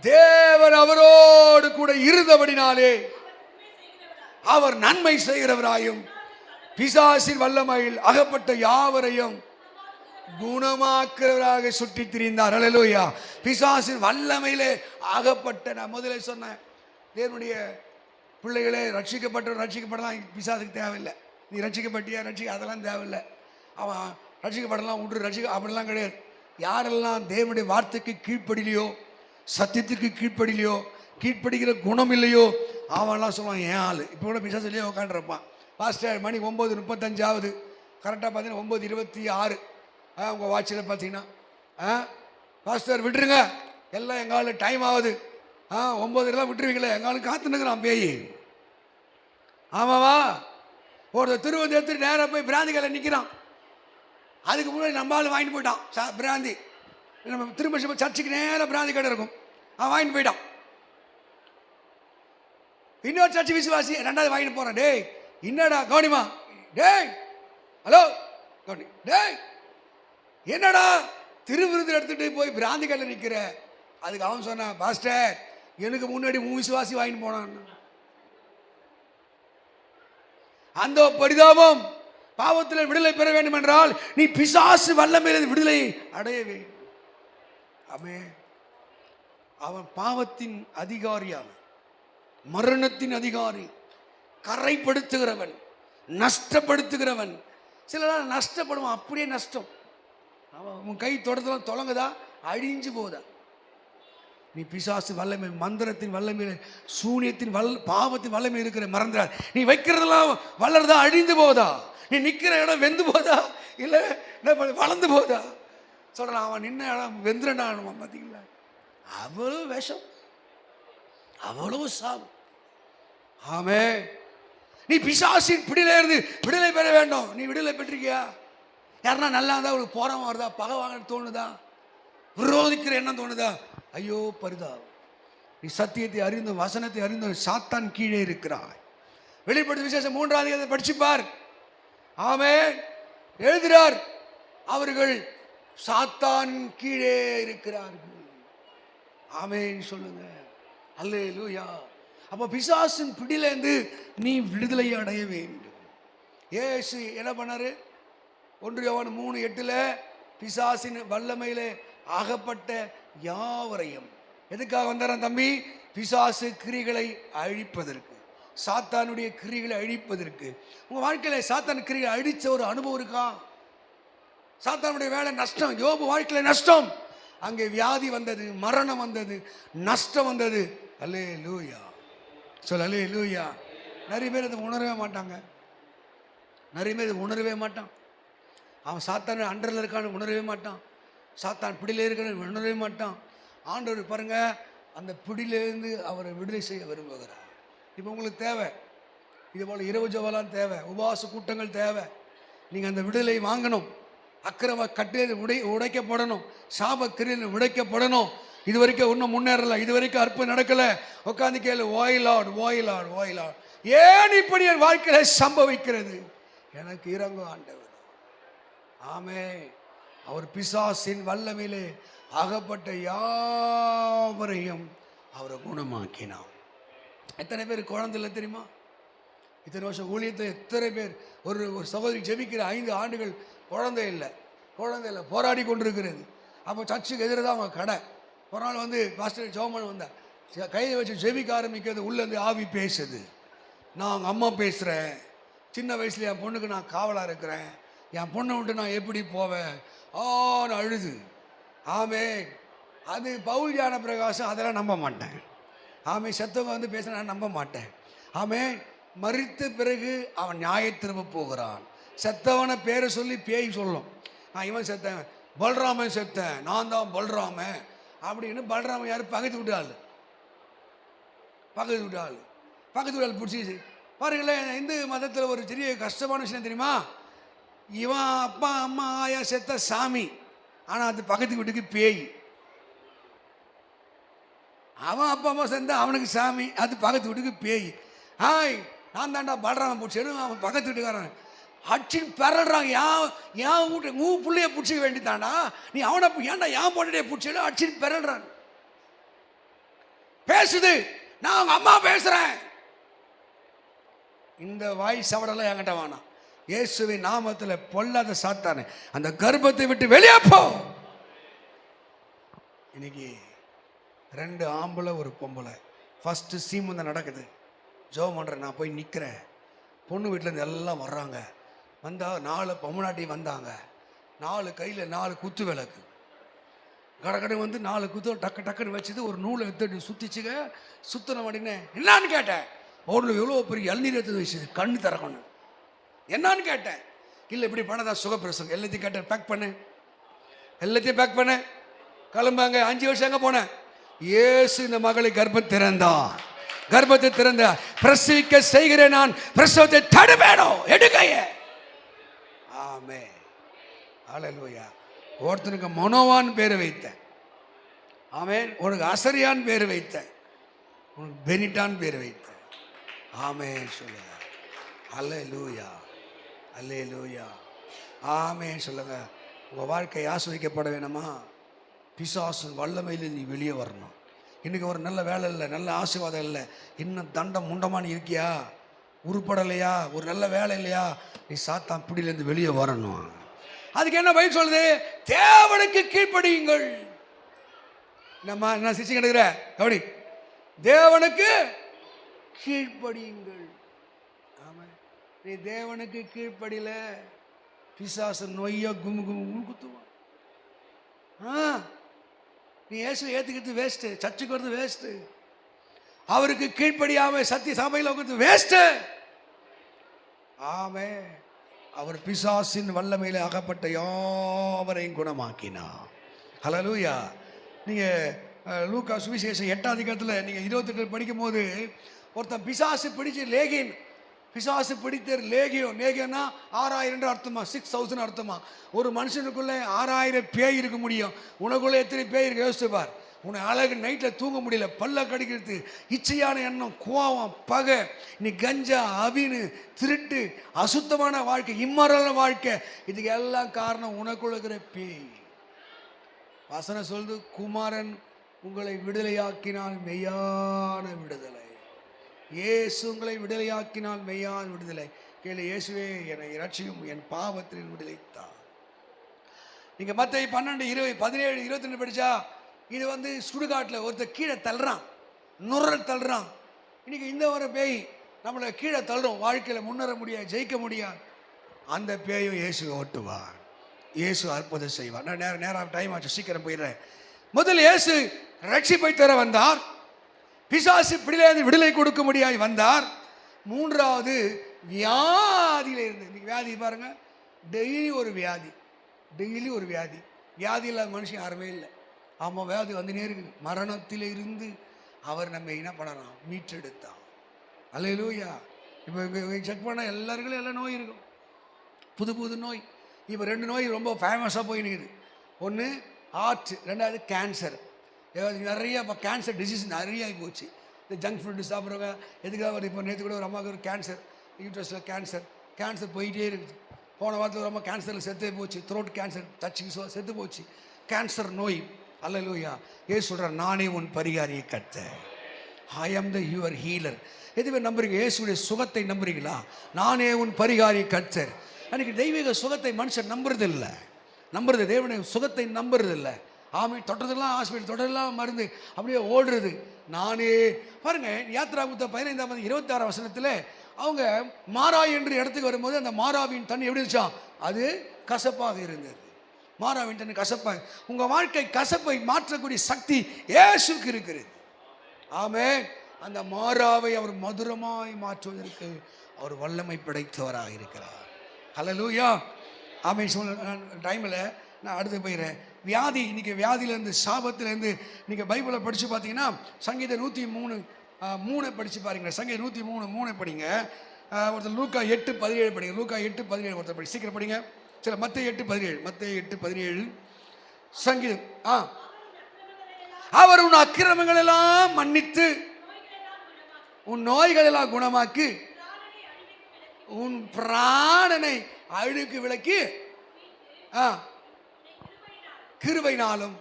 தேவன் அவரோடு கூட இருந்தபடினாலே அவர் நன்மை செய்கிறவராயும் பிசாசின் வல்லமையில் அகப்பட்ட யாவரையும் குணமாக்குறவராக சுற்றி திரிந்தார். அல்லேலூயா. பிசாசின் வல்லமையிலே அகப்பட்ட, நான் முதல்ல சொன்னேன், தேவனுடைய பிள்ளைகளே, ரட்சிக்கப்படலாம், பிசாசுக்கு தேவையில்லை. நீ ரட்சிக்கப்பட்டியா, அதெல்லாம் தேவையில்லை. அவன் ரட்சிக்கப்படலாம், விட்டு அப்படிலாம் கிடையாது. யாரெல்லாம் தேவனுடைய வார்த்தைக்கு கீழ்ப்படிலையோ, சத்தியத்துக்கு கீழ்ப்படிலையோ, கீழ்ப்படுகிற குணம் இல்லையோ, அவன்லாம் சொல்லுவான் என் ஆள். இப்போ கூட பிசாசுலேயே உட்காந்துருப்பான். பாஸ்டர் மணி 9:35 ஆகுது. கரெக்டாக பார்த்தீங்கன்னா 9:26 உங்கள் வாட்சில் பார்த்தீங்கன்னா, பாஸ்டர் விட்டுருங்க, எல்லாம் எங்கள் ஆள் டைம் ஆகுது. 9:00 விட்டுருவீங்களே, எங்கள் ஆளுக்கு காத்துனுக்குறான் பேய். ஆமாவா? ஒரு திருவந்தி எடுத்துட்டு நேராக போய் பிராந்தி கடையில் நிற்கிறான். அதுக்கு முன்னாடி நம்ம ஆள் வாங்கிட்டு போயிட்டான் பிராந்தி. நம்ம திரும்ப சர்ச்சுக்கு நேரம் பிராந்தி கடை இருக்கும், அவன் வாங்கிட்டு போயிட்டான். இன்னொரு சர்ச்சு விசுவாசி ரெண்டாவது வாங்கிட்டு போறான். டேய் என்னடா கவனிமா, டேய் ஹலோ கவனி, டேய் என்னடா திருவிருந்தர் எடுத்துட்டு போய் பிராந்தி கடையில் நிற்கிற? அதுக்கு அவன் சொன்னான், பாஸ்டர் எனக்கு முன்னாடி விசுவாசி வாங்கிட்டு போனான். அந்த பரிதாபம். பாவத்தில் விடுதலை பெற வேண்டும் என்றால் நீ பிசாசு வல்லமையிலிருந்து விடுதலை அடைய வேண்டும். ஆமென். அவன் பாவத்தின் அதிகாரியான், மரணத்தின் அதிகாரி, கரைப்படுத்துகிறவன், நஷ்டப்படுத்துகிறவன். சிலர் நஷ்டப்படுவான், அப்படியே நஷ்டம். அவன் கை தொடர்ந்து தொலைங்குதா, அழிஞ்சு போதா. நீ பிசாசு வல்லமை, மந்திரத்தின் வல்லமையில, சூனியத்தின் பாவத்தின் வல்லமை இருக்கிற மறந்துடாது. நீ வைக்கிறதெல்லாம் வளருதா, அழிந்து போதா? நீ நிற்கிற இடம் வெந்து போதா, இல்லை வளர்ந்து போதா? சொல்றான், அவன் நின்ன இடம் வெந்துடான். பார்த்தீங்களா, அவ்வளவு விஷம், அவ்வளவு சாவு. ஆமே, நீ பிசாசின் பிடியில இருந்து விடுதலை பெற வேண்டும். நீ விடுதலை பெற்றிருக்கியா? யாருன்னா நல்லா இருந்தா உங்களுக்கு போராம வருதா, பகை வாங்க தோணுதா, விரோதிக்கிற எண்ணம் தோணுதா? ஐயோ பரிதா. நீ சத்தியத்தை அறிந்தும் வசனத்தை அறிந்தும் சாத்தான் கீழே இருக்கிறாய். வெளிப்படுத்த விசேஷம் 3ஆம் அதிகாரத்தை படிச்சுப்பார். ஆமென். எழுதுகிறார், அவர்கள் சாத்தான் கீழே இருக்கிறார்கள். ஆமென் சொல்லுங்க. அல்லேலூயா. அப்ப பிசாசின் பிடியிலிருந்து நீ விடுதலை அடைய வேண்டும். இயேசு என்ன பண்ணாரு? 1 யோவான் 3:8 பிசாசின் வல்லமையிலே ஆகப்பட்ட யாவரையும். எதுக்காக வந்தாராம் தம்பி? பிசாசு கிரிகளை அழிப்பதற்கு, சாத்தானுடைய கிரிகளை அழிப்பதற்கு. உங்க வாழ்க்கையில சாத்தான் கிரிகளை அழிச்ச ஒரு அனுபவம் இருக்கா? சாத்தானுடைய வேலை நஷ்டம். யோபு வாழ்க்கையில நஷ்டம். அங்கே வியாதி வந்தது, மரணம் வந்தது, நஷ்டம் வந்தது. அல்லேலூயா சொல், அல்லேலூயா. நிறைய பேர் அதை உணரவே மாட்டாங்க. நிறைய பேர் இதை உணரவே மாட்டான். அவன் சாத்தான் அண்டரில் இருக்கான்னு உணரவே மாட்டான். சாத்தான் பிடியில இருக்கான்னு உணரவே மாட்டான். ஆண்டவர் பாருங்க, அந்த பிடியிலிருந்து அவரை விடுதலை செய்ய விரும்புகிறார். இப்போ உங்களுக்கு தேவை, இது போல இரவு ஜெபம் தேவை, உபவாச கூட்டங்கள் தேவை. நீங்கள் அந்த விடுதலை வாங்கணும். அக்கிரம கட்டில் உடைக்கப்படணும், சாப கிரியில் உடைக்கப்படணும். இது வரைக்கும் இன்னும் முன்னேறல, இது வரைக்கும் அற்புதம் நடக்கல. உட்காந்து கேளு, வாயிலாடு வாயிலாடு வாயிலாடு, ஏன் இப்படி என் வாழ்க்கையில சம்பவிக்கிறது? எனக்கு இறங்கும் ஆண்டவர். ஆமே. அவர் பிசாசின் வல்லமையிலே ஆகப்பட்ட யாவரையும் அவரை குணமாக்கினார். எத்தனை பேர் குழந்தை இல்லை தெரியுமா? இத்தனை வருஷம் ஊழியத்தில் எத்தனை பேர், ஒரு சகோதரி ஜெபிக்கிற 5 ஆண்டுகள் குழந்தை இல்லை போராடி கொண்டிருக்கிறது. அப்போ சர்ச்சுக்கு எதிர தான் அவங்க கடை. ஒரு நாள் வந்து பாஸ்டர் ஜோமன் வந்தேன், கையை வச்சு ஜெபிக்க ஆரம்பிக்கிறது. உள்ளேருந்து ஆவி பேசுது, நான் அவங்க அம்மா பேசுகிறேன், சின்ன வயசுல என் பொண்ணுக்கு நான் காவலாக இருக்கிறேன், என் பொண்ணை விட்டு நான் எப்படி போவேன் ஆன்னு அழுது. ஆமே. அது பவுல் ஞான பிரகாசம், அதெல்லாம் நம்ப மாட்டேன். ஆமே. செத்தவங்க வந்து பேச நான் நம்ப மாட்டேன். ஆமே. மரித்த பிறகு அவன் நியாயத்திரும்ப போகிறான். செத்தவனை பேரை சொல்லி பேய் சொல்லும், நான் இவன் செத்தேன், பல்ராமன் செத்தேன், நான் தான் பல்ராமன் அப்படின்னு. பல்ராமன் யார்? பக்கத்து விட்டாள், பக்கத்து விட்டாள் பிடிச்சி. பாருங்களேன், இந்து மதத்தில் ஒரு பெரிய கஷ்டமான விஷயம் தெரியுமா? இவன் அப்பா அம்மா ஆயா செத்த சாமி, ஆனால் அது பக்கத்து வீட்டுக்கு பேய். அவன் அப்பா அம்மா சேர்ந்தா அவனுக்கு சாமி, அது பக்கத்து வீட்டுக்கு பேய். ஹாய், நான் தாண்டா பல்ராமன் பிடிச்சேன்னு அவன் பக்கத்து வீட்டுக்காரன் அடிச்சுன்னு பெறல்றாங்க. ஏன் வீட்டு பிள்ளைய பிடிச்சிக்க வேண்டித்தாண்டா, நீ அவனை ஏன்டா ஏன் பொண்ணுடைய பிடிச்சேன்னு அடிச்சுன்னு பெறல்றான். பேசுது, நான் அவங்க அம்மா பேசுறேன். இந்த வாய் சவடெல்லாம் என்கிட்ட வேணாம். இயேசுவின் நாமத்தில் பொல்லாத சாத்தானே, அந்த கர்ப்பத்தை விட்டு வெளியே போ. இன்னைக்கு 2 ஆம்பளை ஒரு பொம்பளை ஃபர்ஸ்ட் சீமந்த நடக்குது. ஜெபம் பண்ணுறேன், நான் போய் நிற்கிறேன். பொண்ணு வீட்டிலேருந்து எல்லாம் வர்றாங்க. வந்தால் 4 பொம்மநாட்டி வந்தாங்க. 4 கையில் 4 குத்து விளக்கு கடை வந்து 4 குத்து டக்கு டக்குன்னு வச்சுது. ஒரு நூலை எடுத்து சுற்றிச்சுங்க. சுத்தன மாட்டேங்கன்னு என்னான்னு கேட்டேன். ஒன்று எவ்வளோ பெரிய இளநீர் எடுத்து வச்சுது, கண்ணு திறக்கணும். என்னான்னு கேட்டேன். இல்லை இப்படி பண்ணதான் சுகப்பிரசவம். எல்லாத்தையும் கேட்டேன், பேக் பண்ணு, எல்லாத்தையும் பேக் பண்ண கிளம்பாங்க. 5 வருஷம் எங்கே போனேன்? இயேசு இந்த மகளை கர்ப்பம் திறந்தான். கர்ப்பத்தை திறந்த பிரசவிக்க செய்கிறேன் நான், பிரசவத்தை தடுவேனோ எடுக்கைய. ஆமே. ஹல்லேலூயா. ஒருத்தனுக்கு மனோவான் பேர் வைத்தேன். ஆமென். உனக்கு அசரியான் பேர் வைத்தேன். உனக்கு பெனிட்டான் பேர் வைத்தேன். ஆமென் சொல்லுங்க. அல்லேலூயா, அல்லேலூயா, ஆமென் சொல்லுங்க. உங்கள் வாழ்க்கை ஆஸ்வதிக்கப்பட வேணுமா? பிசாசு வல்லமையில் நீ வெளியே வரணும். இன்றைக்கி ஒரு நல்ல வேலை இல்லை, நல்ல ஆசீர்வாதம் இல்லை, இன்னும் தண்டம் முண்டமானு இருக்கியா, உருப்படலையா, ஒரு நல்ல வேலை இல்லையா, நீ சாத்தான் பிடியிலேருந்து வெளியே வரணும். அதுக்கு என்ன பதில் சொல்லுது? தேவனுக்கு கீழ்ப்படியுங்கள். நம்ம என்ன சிசி கிடக்குற கபடி, தேவனுக்கு கீழ்ப்படியுங்கள். ஆமாம், நீ தேவனுக்கு கீழ்ப்படியில பிசாசு நொய்யா கும்மு கும்மு குத்துவான். நீ இயேசுவை ஏற்றுக்கிறது வேஸ்ட்டு, சர்ச்சுக்கு வருது வேஸ்ட்டு, அவருக்கு கீழ்ப்படியாம சத்திய சபையில் உட்காந்து வேஸ்ட்டு. ஆமே, அவர் பிசாசின் வல்லமையில் அகப்பட்ட யாவரையும் குணமாக்கினார். ஹல்லேலூயா. நீங்கள் லூக்கா சுவிசேஷம் 8ஆம் அதிகாரத்தில் நீங்கள் 28 படிக்கும் போது ஒருத்தன் பிசாசு பிடிச்சு லேகின், பிசாசு பிடித்தர் லேகியம், லேகியம்னா 6000 அர்த்தமா, 6000 அர்த்தமா. ஒரு மனுஷனுக்குள்ளே 6000 பேய் இருக்க முடியும். உனக்குள்ளே எத்தனை பேய் இருக்கு யோசிச்சு பார். உன்னை அழகு நைட்டில் தூங்க முடியல, பல்ல கடிக்கிறது, இச்சையான எண்ணம், கோவம், பகை, நீ கஞ்சா, அபினு, திருட்டு, அசுத்தமான வாழ்க்கை, இம்மரலான வாழ்க்கை, இதுக்கு எல்லாம் காரணம் உனக்குள்ள இருக்கிற பேய். வசனம் சொல்லுது, குமாரன் உங்களை விடுதலையாக்கினால் மெய்யான விடுதலை. இயேசு உங்களை விடுதலையாக்கினால் மெய்யான விடுதலை. கேளு, இயேசுவே என்னை இரட்சியும், என் பாவத்தின் விடுதலைத்தான். நீங்கள் மத்தேயு 12, 20, 17, 22 படித்தா இது சுடுகாட்டில் ஒருத்தர் கீழே தள்ளுறான், நுரல் தள்ளுறான். இன்றைக்கி இந்த ஒரு பேய் நம்மளை கீழே தள்ளுறோம், வாழ்க்கையில் முன்னேற முடியாது, ஜெயிக்க முடியாது. அந்த பேயும் இயேசு ஓட்டுவார், இயேசு அற்புதம் செய்வார். நான் நேரம் டைம் ஆச்சு, சீக்கிரம் போயிடுறேன். முதல் இயேசு ரட்சிப்பை தர வந்தார், பிசாசு பிடியிலிருந்து விடுதலை கொடுக்க முடியாது வந்தார். மூன்றாவது வியாதியில் இருந்து, இன்னைக்கு வியாதி பாருங்க, டெய்லி ஒரு வியாதி, டெய்லி ஒரு வியாதி. வியாதி இல்லாத மனுஷன் யாருமே இல்லை. ஆமாம், வியாதி வந்துனே இருக்குது. மரணத்தில் இருந்து அவர் நம்ம என்ன பண்ணலாம், மீட்டெடுத்தான். அல்லேலூயா. இப்போ செக் பண்ணால் எல்லாருக்கும் எல்லா நோய் இருக்கும், புது புது நோய். இப்போ 2 நோய் ரொம்ப ஃபேமஸாக போயினுக்குது. ஒன்று ஹார்ட், ரெண்டாவது கேன்சர். நிறைய இப்போ கேன்சர் டிசீஸ் நிறைய ஆகி போச்சு. இந்த ஜங்க் ஃபுட்டு சாப்பிட்றவங்க எதுக்காக வருது? இப்போ நேற்று கூட ஒரு அம்மாவுக்கு ஒரு கேன்சர், யூட்ரஸில் கேன்சர் போயிட்டே இருக்குது. போன வாரத்தில் ஒரு அம்மா கேன்சரில் செத்தே போச்சு, த்ரோட் கேன்சர் தச்சுக்கு செத்து போச்சு, கேன்சர் நோய். அல்லேலூயா. ஏசு சொல்கிறார், நானே உன் பரிகாரியை கர்த்தர், ஐ ஆம் த யுவர் ஹீலர். எதுவே நம்புறீங்க? இயேசுடைய சுகத்தை நம்புறீங்களா? நானே உன் பரிகாரி கர்த்தர். அன்றைக்கி தெய்வீக சுகத்தை மனுஷன் நம்புறதில்லை, தேவனுடைய சுகத்தை நம்புறதில்லை. ஆமை, தொட்டதெல்லாம் ஹாஸ்பிட்டல், தொட்டதெல்லாம் மருந்து, அப்படியே ஓடுறது. நானே பாருங்க, யாத்ராபுத்த 15ஆம் 26ஆம் வசனத்தில் அவங்க மாறா என்று இடத்துக்கு வரும்போது அந்த மாறாவின் தண்ணி எப்படி இருந்துச்சா? அது கசப்பாக இருந்தது. மாறாவின் தண்ணி கசப்பாக. உங்கள் வாழ்க்கை கசப்பை மாற்றக்கூடிய சக்தி இயேசுக்கு இருக்கிறது. ஆமே, அந்த மாறாவை அவர் மதுரமாய் மாற்றுவதற்கு அவர் வல்லமை படைத்தவராக இருக்கிறார். ஹல்லேலூயா. ஆமே. டைமில் நான் அடுத்து போயிடுறேன். வியாதி, இன்றைக்கி வியாதியிலேருந்து, சாபத்திலேருந்து நீங்கள் பைபிளை படித்து பார்த்தீங்கன்னா சங்கீதம் 103 படித்து பாருங்க. சங்கீதம் 103 படிங்க. ஒருத்தர் லூக்கா 8:17 படிங்க. லூக்கா 8:17 ஒருத்தர் படி, சீக்கிரம் படிங்க. சில மத்தேயு 8:17 சங்கீதம். அவர் உன் அக்கிரமங்கள் எல்லாம் மன்னித்து உன் நோய்கள் எல்லாம் குணமாக்கி உன் பிராணனை அழுக்கு விலக்கி கிருபையினாலும்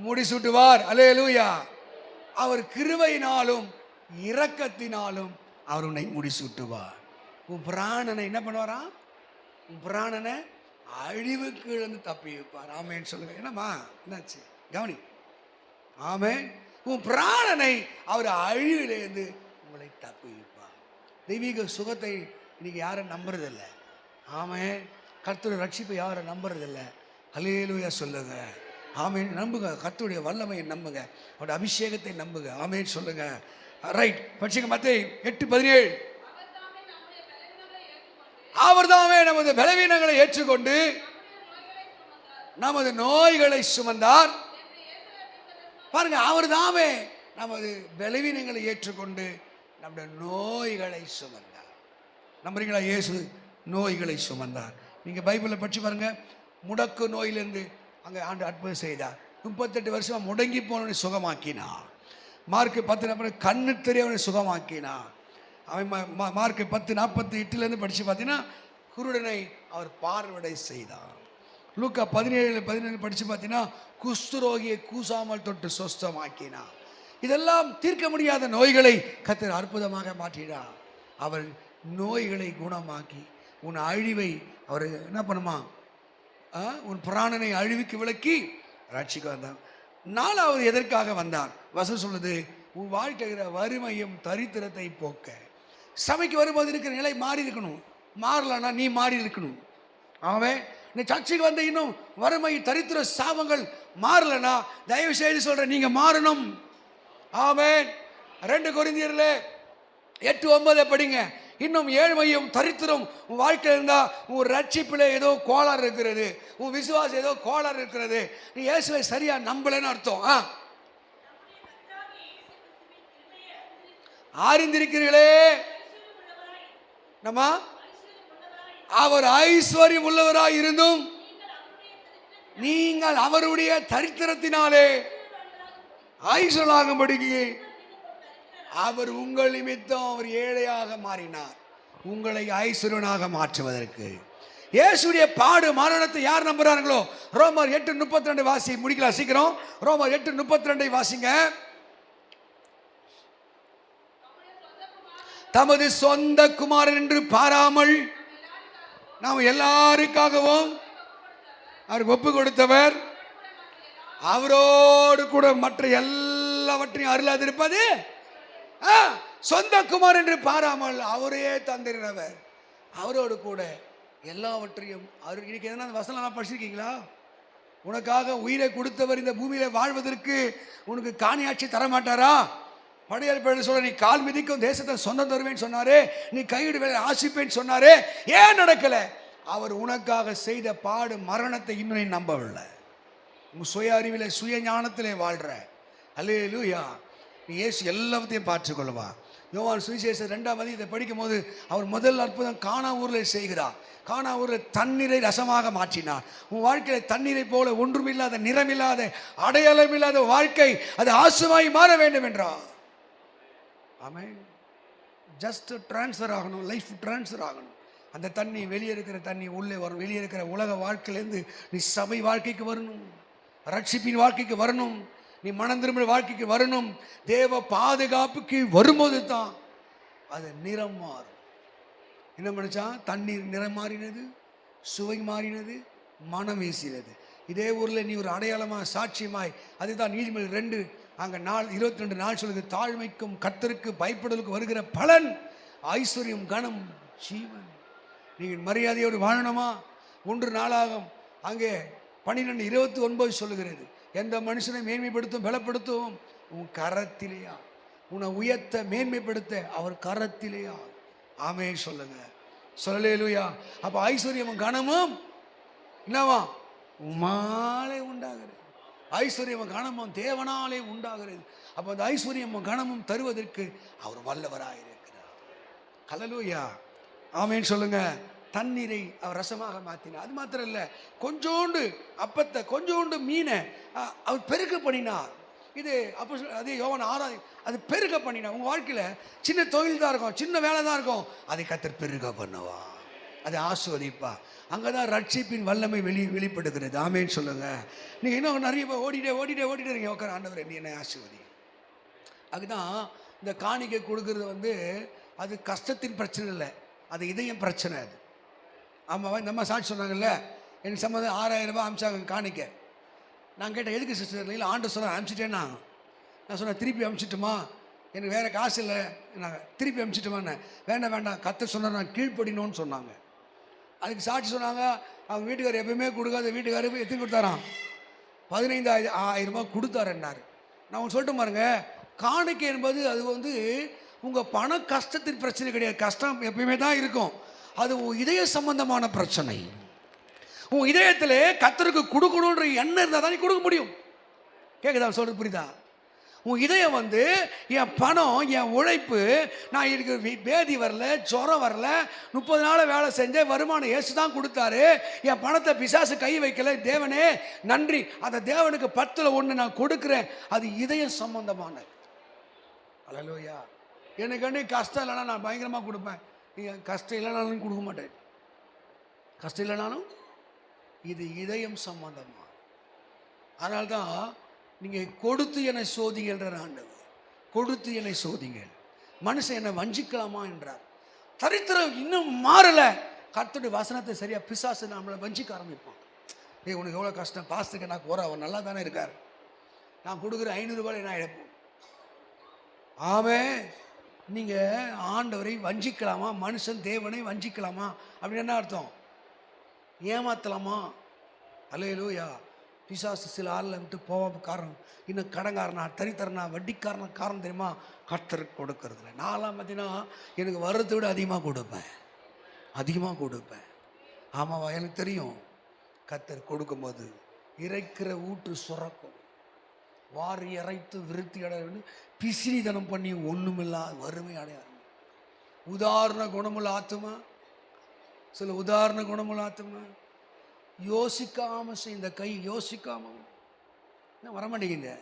முடிசூட்டுவார். அல்லேலூயா. அவர் கிருபையினாலும் இரக்கத்தினாலும் அவர் உன்னை முடிசூட்டுவார். உன் பிராணனை என்ன பண்ணுவாரா? உன் பிராணனை அழிவுக்கு இழந்து தப்பி வைப்பார். ஆமேன்னு சொல்லுங்க. என்னம்மா என்னாச்சு? கவனி. ஆமேன். உன் பிராணனை அவர் அழிவிலேருந்து உங்களை தப்பி வைப்பார். தெய்வீக சுகத்தை இன்னைக்கு யாரும் நம்புறதில்லை. ஆமேன். கர்த்தருடைய ரட்சிப்பை யாரும் நம்புறதில்லை. அல்லேலூயா சொல்லுங்க. ஆமேன். நம்புங்க, கர்த்தருடைய வல்லமையை நம்புங்க, அவருடைய அபிஷேகத்தை நம்புங்க. ஆமேன் சொல்லுங்க. ரைட், படிச்சுங்க. மத்தேயு 8:17. அவர் தாமே நமது பலவீனங்களை ஏற்றுக்கொண்டு நமது நோய்களை சுமந்தார். பாருங்க, அவர் தாமே நமது பலவீனங்களை ஏற்றுக்கொண்டு நம்முடைய நோய்களை சுமந்தார். நம்புறீங்களா? இயேசு நோய்களை சுமந்தார். நீங்கள் பைபிளை படிச்சு பாருங்க. முடக்கு நோயிலிருந்து அங்கே ஆண்டு அற்புதம் செய்தார். 38 வருஷமா முடங்கி போனவனை சுகமாக்கினார். மார்க் 10 கண்ணு தெரியவனை சுகமாக்கினார். அவன் மார்க் 10:48 படித்து பார்த்தீங்கன்னா குருடனை அவர் பார்வடை செய்தார். லூக்கா 17:17 படித்து பார்த்தீங்கன்னா குஷ்டரோகியை கூசாமல் தொட்டு சொஸ்தமாக்கினார். இதெல்லாம் தீர்க்க முடியாத நோய்களை கர்த்தர் அற்புதமாக மாற்றினார். அவர் நோய்களை குணமாக்கி உன் அழிவை அவர் என்ன பண்ணுமா, உன் பிராணனை அழிவுக்கு விலக்கி ரட்சிக்க வந்தார். 4வது எதற்காக வந்தார்? வசனம் சொல்லுது, உன் வாழ்க்கைகிற வறுமையும் தரித்திரத்தை போக்க. சபைக்கு வரும்போது இருக்கிற நிலை மாறி இருக்கணும். மாறலன்னா நீ மாறி இருக்கணும். அவன் நீ சர்ச்சைக்கு வந்த இன்னும் வறுமை தரித்திர சாபங்கள் மாறலன்னா தயவு செய்து சொல்றேன், நீங்க மாறணும். ஆமென். 2 கொரிந்தியர்ல 8:9 படிங்க. இன்னும் ஏழ்மையும் தரித்திரம் உன் வாழ்க்கையில் இருந்தா உன் ரட்சிப்பில் ஏதோ கோளாறு இருக்கிறது, உன் விசுவாசம் ஏதோ கோளாறு இருக்கிறது, நீ இயேசுவை சரியா நம்பலன்னு அர்த்தம். அறிந்திருக்கிறீர்களே நம்ம அவர் ஐஸ்வர்யம் உள்ளவராய் இருந்தும் நீங்கள் அவருடைய தரித்திரத்தினாலே ஐஸ்வர்யமாகும்படிக்கு அவர் உங்கள் நிமித்தம் அவர் ஏழையாக மாறினார், உங்களை ஐஸ்வர்யனாக மாற்றுவதற்கு. இயேசுடைய பாடு மரணத்தை யார் நம்புறாங்களோ, ரோமர் 8:32 வாசி. முடிக்கலாம் சீக்கிரம். ரோமர் 8:32 வாசிங்க. தமது சொந்த குமாரன் என்று பாராமல் நாம் எல்லாருக்காகவும் அவருக்கு ஒப்பு கொடுத்தவர், அவரோடு கூட மற்ற எல்லாவற்றையும் அருளாதிருப்பது சொந்த குமார் என்று பாராமல் அவரையே தந்திருந்தவர், அவரோடு கூட எல்லாவற்றையும் அவர். இன்னைக்கு எதனா வசனம் படிச்சிருக்கீங்களா? உனக்காக உயிரை கொடுத்தவர் இந்த பூமியில வாழ்வதற்கு உனக்கு காணியாட்சி தரமாட்டாரா? படையல் சொல்ல, நீ கால் மிதிக்கும் தேசத்தை சொந்தம் தருவேன்னு சொன்னாரே, நீ கையிடு வேலை ஆசிப்பேன்னு சொன்னாரே, ஏன் நடக்கல? அவர் உனக்காக செய்த பாடு மரணத்தை இன்னும் நீ நம்பவில்லை. உன் சுய அறிவில சுய ஞானத்திலே வாழ்ற. அல்லேலூயா. நீ இயேசு எல்லாத்தையும் பார்த்துக்கொள்வா. யோவான் சுவிசேஷம் 2ஆம் அதிகாரத்தை படிக்கும் போது அவர் முதல் அற்புதம் கானா ஊரில் செய்கிறார். கானா ஊரில் தண்ணீரை ரசமாக மாற்றினார். உன் வாழ்க்கையில தண்ணீரை போல ஒன்றுமில்லாத நிறமில்லாத அடையாளமில்லாத வாழ்க்கை அது ஆசுவாய் மாற வேண்டும் என்றார். ஆமென். ஜஸ்ட் டிரான்ஸ்ஃபர் ஆகணும், லைஃப் டிரான்ஸ்ஃபர் ஆகணும். அந்த தண்ணி வெளியே இருக்கிற தண்ணி உள்ளே வரும். வெளியே இருக்கிற உலக வாழ்க்கையிலேருந்து நீ சபை வாழ்க்கைக்கு வரணும், ரட்சிப்பின் வாழ்க்கைக்கு வரணும், நீ மனம் திரும்ப வாழ்க்கைக்கு வரணும். தேவ பாதுகாப்புக்கு வரும்போது தான் அது நிறம் மாறும். என்ன பண்ணிச்சா? தண்ணீர் நிறம் மாறினது, சுவை மாறினது, மனம் வீசினது. இதே ஊரில் நீ ஒரு அடையாளமாக சாட்சியமாய், அதுதான் நீதிமொழி 2 அங்கே 22 நாள் சொல்லுது, தாழ்மைக்கும் கர்த்தருக்கு பயப்படுவதற்கு வருகிற பலன் ஐஸ்வர்யம், கனம், ஜீவன். நீங்கள் மரியாதையோடு வாழணுமா? 1 நாளாகும் அங்கே 12:29 சொல்லுகிறது, எந்த மனுஷனை மேன்மைப்படுத்தும் பலப்படுத்தும் உன் கரத்திலேயா, உன்னை உயர்த்த மேன்மைப்படுத்த அவர் கரத்திலேயா. ஆமே சொல்லுங்க. சொல்லலேலூயா. அப்போ ஐஸ்வர்யமும் கனமும் என்னவா? உம்மாலே உண்டாகிறது. ஐஸ்வர்யமும் கனமும் தேவனாலே உண்டாகிறது. அப்போ அந்த ஐஸ்வர்யமும் கனமும் தருவதற்கு அவர் வல்லவராயிருக்கிறார். ஹல்லேலூயா. ஆமேன்னு சொல்லுங்க. தண்ணீரை அவர் ரசமாக மாற்றினார். அது மாத்திரம் இல்லை, கொஞ்சோண்டு அப்பத்தை கொஞ்சோண்டு மீனை அவர் பெருக்க பண்ணினார். இது அப்போ அதே யோவான் 6 அது பெருக பண்ணினார். உங்கள் வாழ்க்கையில் சின்ன தொழில் தான் இருக்கும், சின்ன வேலை தான் இருக்கும், அதை கர்த்தர் பெருக பண்ணுவா, அதை ஆஸ்வதிப்பா. அங்கே தான் ரட்சிப்பின் வல்லமை வெளிப்படுகிறது. ஆமேன்னு சொல்லுங்க. நீங்கள் இன்னும் நிறைய ஓடிட்டே உட்கார, ஆண்டவர் என்னை ஆசீர்வதி. அதுதான் இந்த காணிக்கை கொடுக்கறது அது கஷ்டத்தின் பிரச்சனை இல்லை, அது இதயம் பிரச்சனை. அது ஆமாம். இந்த அம்மா சாட்சி சொன்னாங்கல்ல, எனக்கு சம்மந்தம் 6000 ரூபாய் அனுப்பிச்சாங்க காணிக்க. நான் கேட்டேன், எதுக்கு சிஸ்டர்? இல்லை ஆண்டு சொன்ன அனுப்பிச்சிட்டேன்னா. நான் சொன்னேன், திருப்பி அனுப்பிச்சிட்டுமா, எனக்கு வேறு காசு இல்லை, நாங்கள் திருப்பி அனுப்பிச்சிட்டுமான்னு. வேண்டாம் கர்த்தர் சொன்ன நான் கீழ்ப்படினோன்னு சொன்னாங்க. அதுக்கு சாட்சி சொன்னாங்க, அவங்க வீட்டுக்காரர் எப்பயுமே கொடுக்காத வீட்டுக்காரர் எத்தனை கொடுத்தாராம்? 15,000 ரூபாய் கொடுத்தாருன்னாரு. நான் அவங்க சொல்லிட்டு பாருங்க, காணிக்கை என்பது அது உங்கள் பண கஷ்டத்தின் பிரச்சனை கிடையாது. கஷ்டம் எப்பயுமே தான் இருக்கும், அது உன் இதய சம்பந்தமான பிரச்சனை. உன் இதயத்தில் கர்த்தருக்கு கொடுக்கணுன்ற எண்ணம் இருந்தால் தான் நீ கொடுக்க முடியும். கேட்குதா? சொல்றது புரியுதா? உன் இதயம் வந்து என் பணம், என் உழைப்பு, நான் இருக்கிற பேதி வரல, ஜுரம் வரல, 30 நாள் வேலை செஞ்சேன், வருமானம் ஏசு தான் கொடுத்தாரு, என் பணத்தை பிசாசு கை வைக்கல, தேவனே நன்றி, அந்த தேவனுக்கு 10ல் 1 நான் கொடுக்குறேன். அது இதயம் சம்பந்தமானது. அல்லேலூயா. எனக்கு கஷ்டம் இல்லைனா நான் பயங்கரமாக கொடுப்பேன். கஷ்டம் இல்லைனாலும் கொடுக்க மாட்டேன். கஷ்டம் இல்லைனாலும் இது இதயம் சம்பந்தமா. அதனால்தான் நீங்கள் கொடுத்து என்னை சோதிங்கள்ன்ற ஆண்டவர். கொடுத்து என்னை சோதிங்கள். மனுஷன் என்னை வஞ்சிக்கலாமா என்றார். தரித்திரம் இன்னும் மாறலை. கர்த்தருடைய வசனத்தை சரியா பிசாசு நம்மளை வஞ்சிக்க ஆரம்பிப்பான். உனக்கு எவ்வளோ கஷ்டம், பாஸ்துக்கு நான் போகிறேன், அவர் நல்லா தானே இருக்கார், நான் கொடுக்குற 500 ரூபாய் நான் இழப்போம். ஆமென். நீங்கள் ஆண்டவரை வஞ்சிக்கலாமா, மனுஷன் தேவனை வஞ்சிக்கலாமா அப்படின்னு என்ன அர்த்தம்? ஏமாத்தலாமா? அல்லேலூயா. பிசாசு சில ஆளில் விட்டு போக காரணம் இன்னும் கடங்காரனா, தரித்தரனா, வட்டிக்காரனா காரணம் தெரியுமா? கர்த்தருக்கு கொடுக்கறதுல. நான்லாம் பார்த்தீங்கன்னா எனக்கு வர்றதை விட அதிகமாக கொடுப்பேன். ஆமாவா? எனக்கு தெரியும். கர்த்தர் கொடுக்கும்போது இறைக்கிற ஊற்று சுரக்கும். வாரி இறைத்து விருத்தி அடைய பிசினிதனம் பண்ணி ஒன்றுமில்லாத வறுமை அடையாது. உதாரண குணமுள்ள ஆத்துமா, சில உதாரண குணமுள்ள ஆத்துமா யோசிக்காம இந்த கை யோசிக்காம வரமாட்டேங்குது.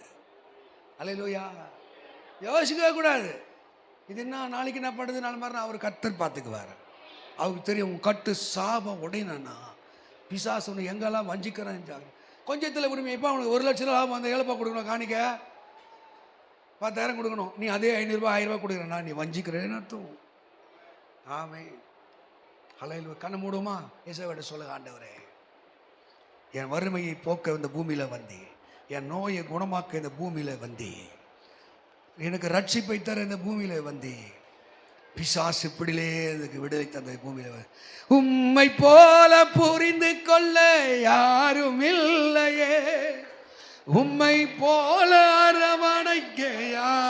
அல்லேலூயா. யோசிக்கவே கூடாது. இது என்ன நாளைக்கு என்ன பண்ணுறது, நாலு மாதிரி அவர் கர்த்தர் பார்த்துக்குவார். அவருக்கு தெரியும் கட்டு சாபம் உடையனா பிசாசு ஒன்று எங்கெல்லாம் வஞ்சிக்கிறேன். கொஞ்சத்தில் உரிமை. இப்போ அவனுக்கு 1 லட்சம் லாபம் அந்த 7 கொடுக்கணும், காணிக்க 10,000 கொடுக்கணும், நீ அதே 500 ரூபாய் 1000 ரூபாய் கொடுக்குறேன்னா நீ வஞ்சிக்கிறேன்னு அர்த்தம். ஆமென். அல்லேலூயா. கண்ணை மூடுமா? இயேசுவிட சொல்லுங்க, ஆண்டவரே என் வறுமையை போக்க இந்த பூமியில் வந்தி, என் நோயை குணமாக்க இந்த பூமியில் வந்தி, எனக்கு ரட்சிப்பை தர இந்த பூமியில் வந்தி, பிசாசு பிடிலே அதுக்கு விடுதலை தந்த பூமியில் உம்மை போல புரிந்து கொள்ள யாரும் இல்லையே, உம்மை போல அரவணைக்க யார்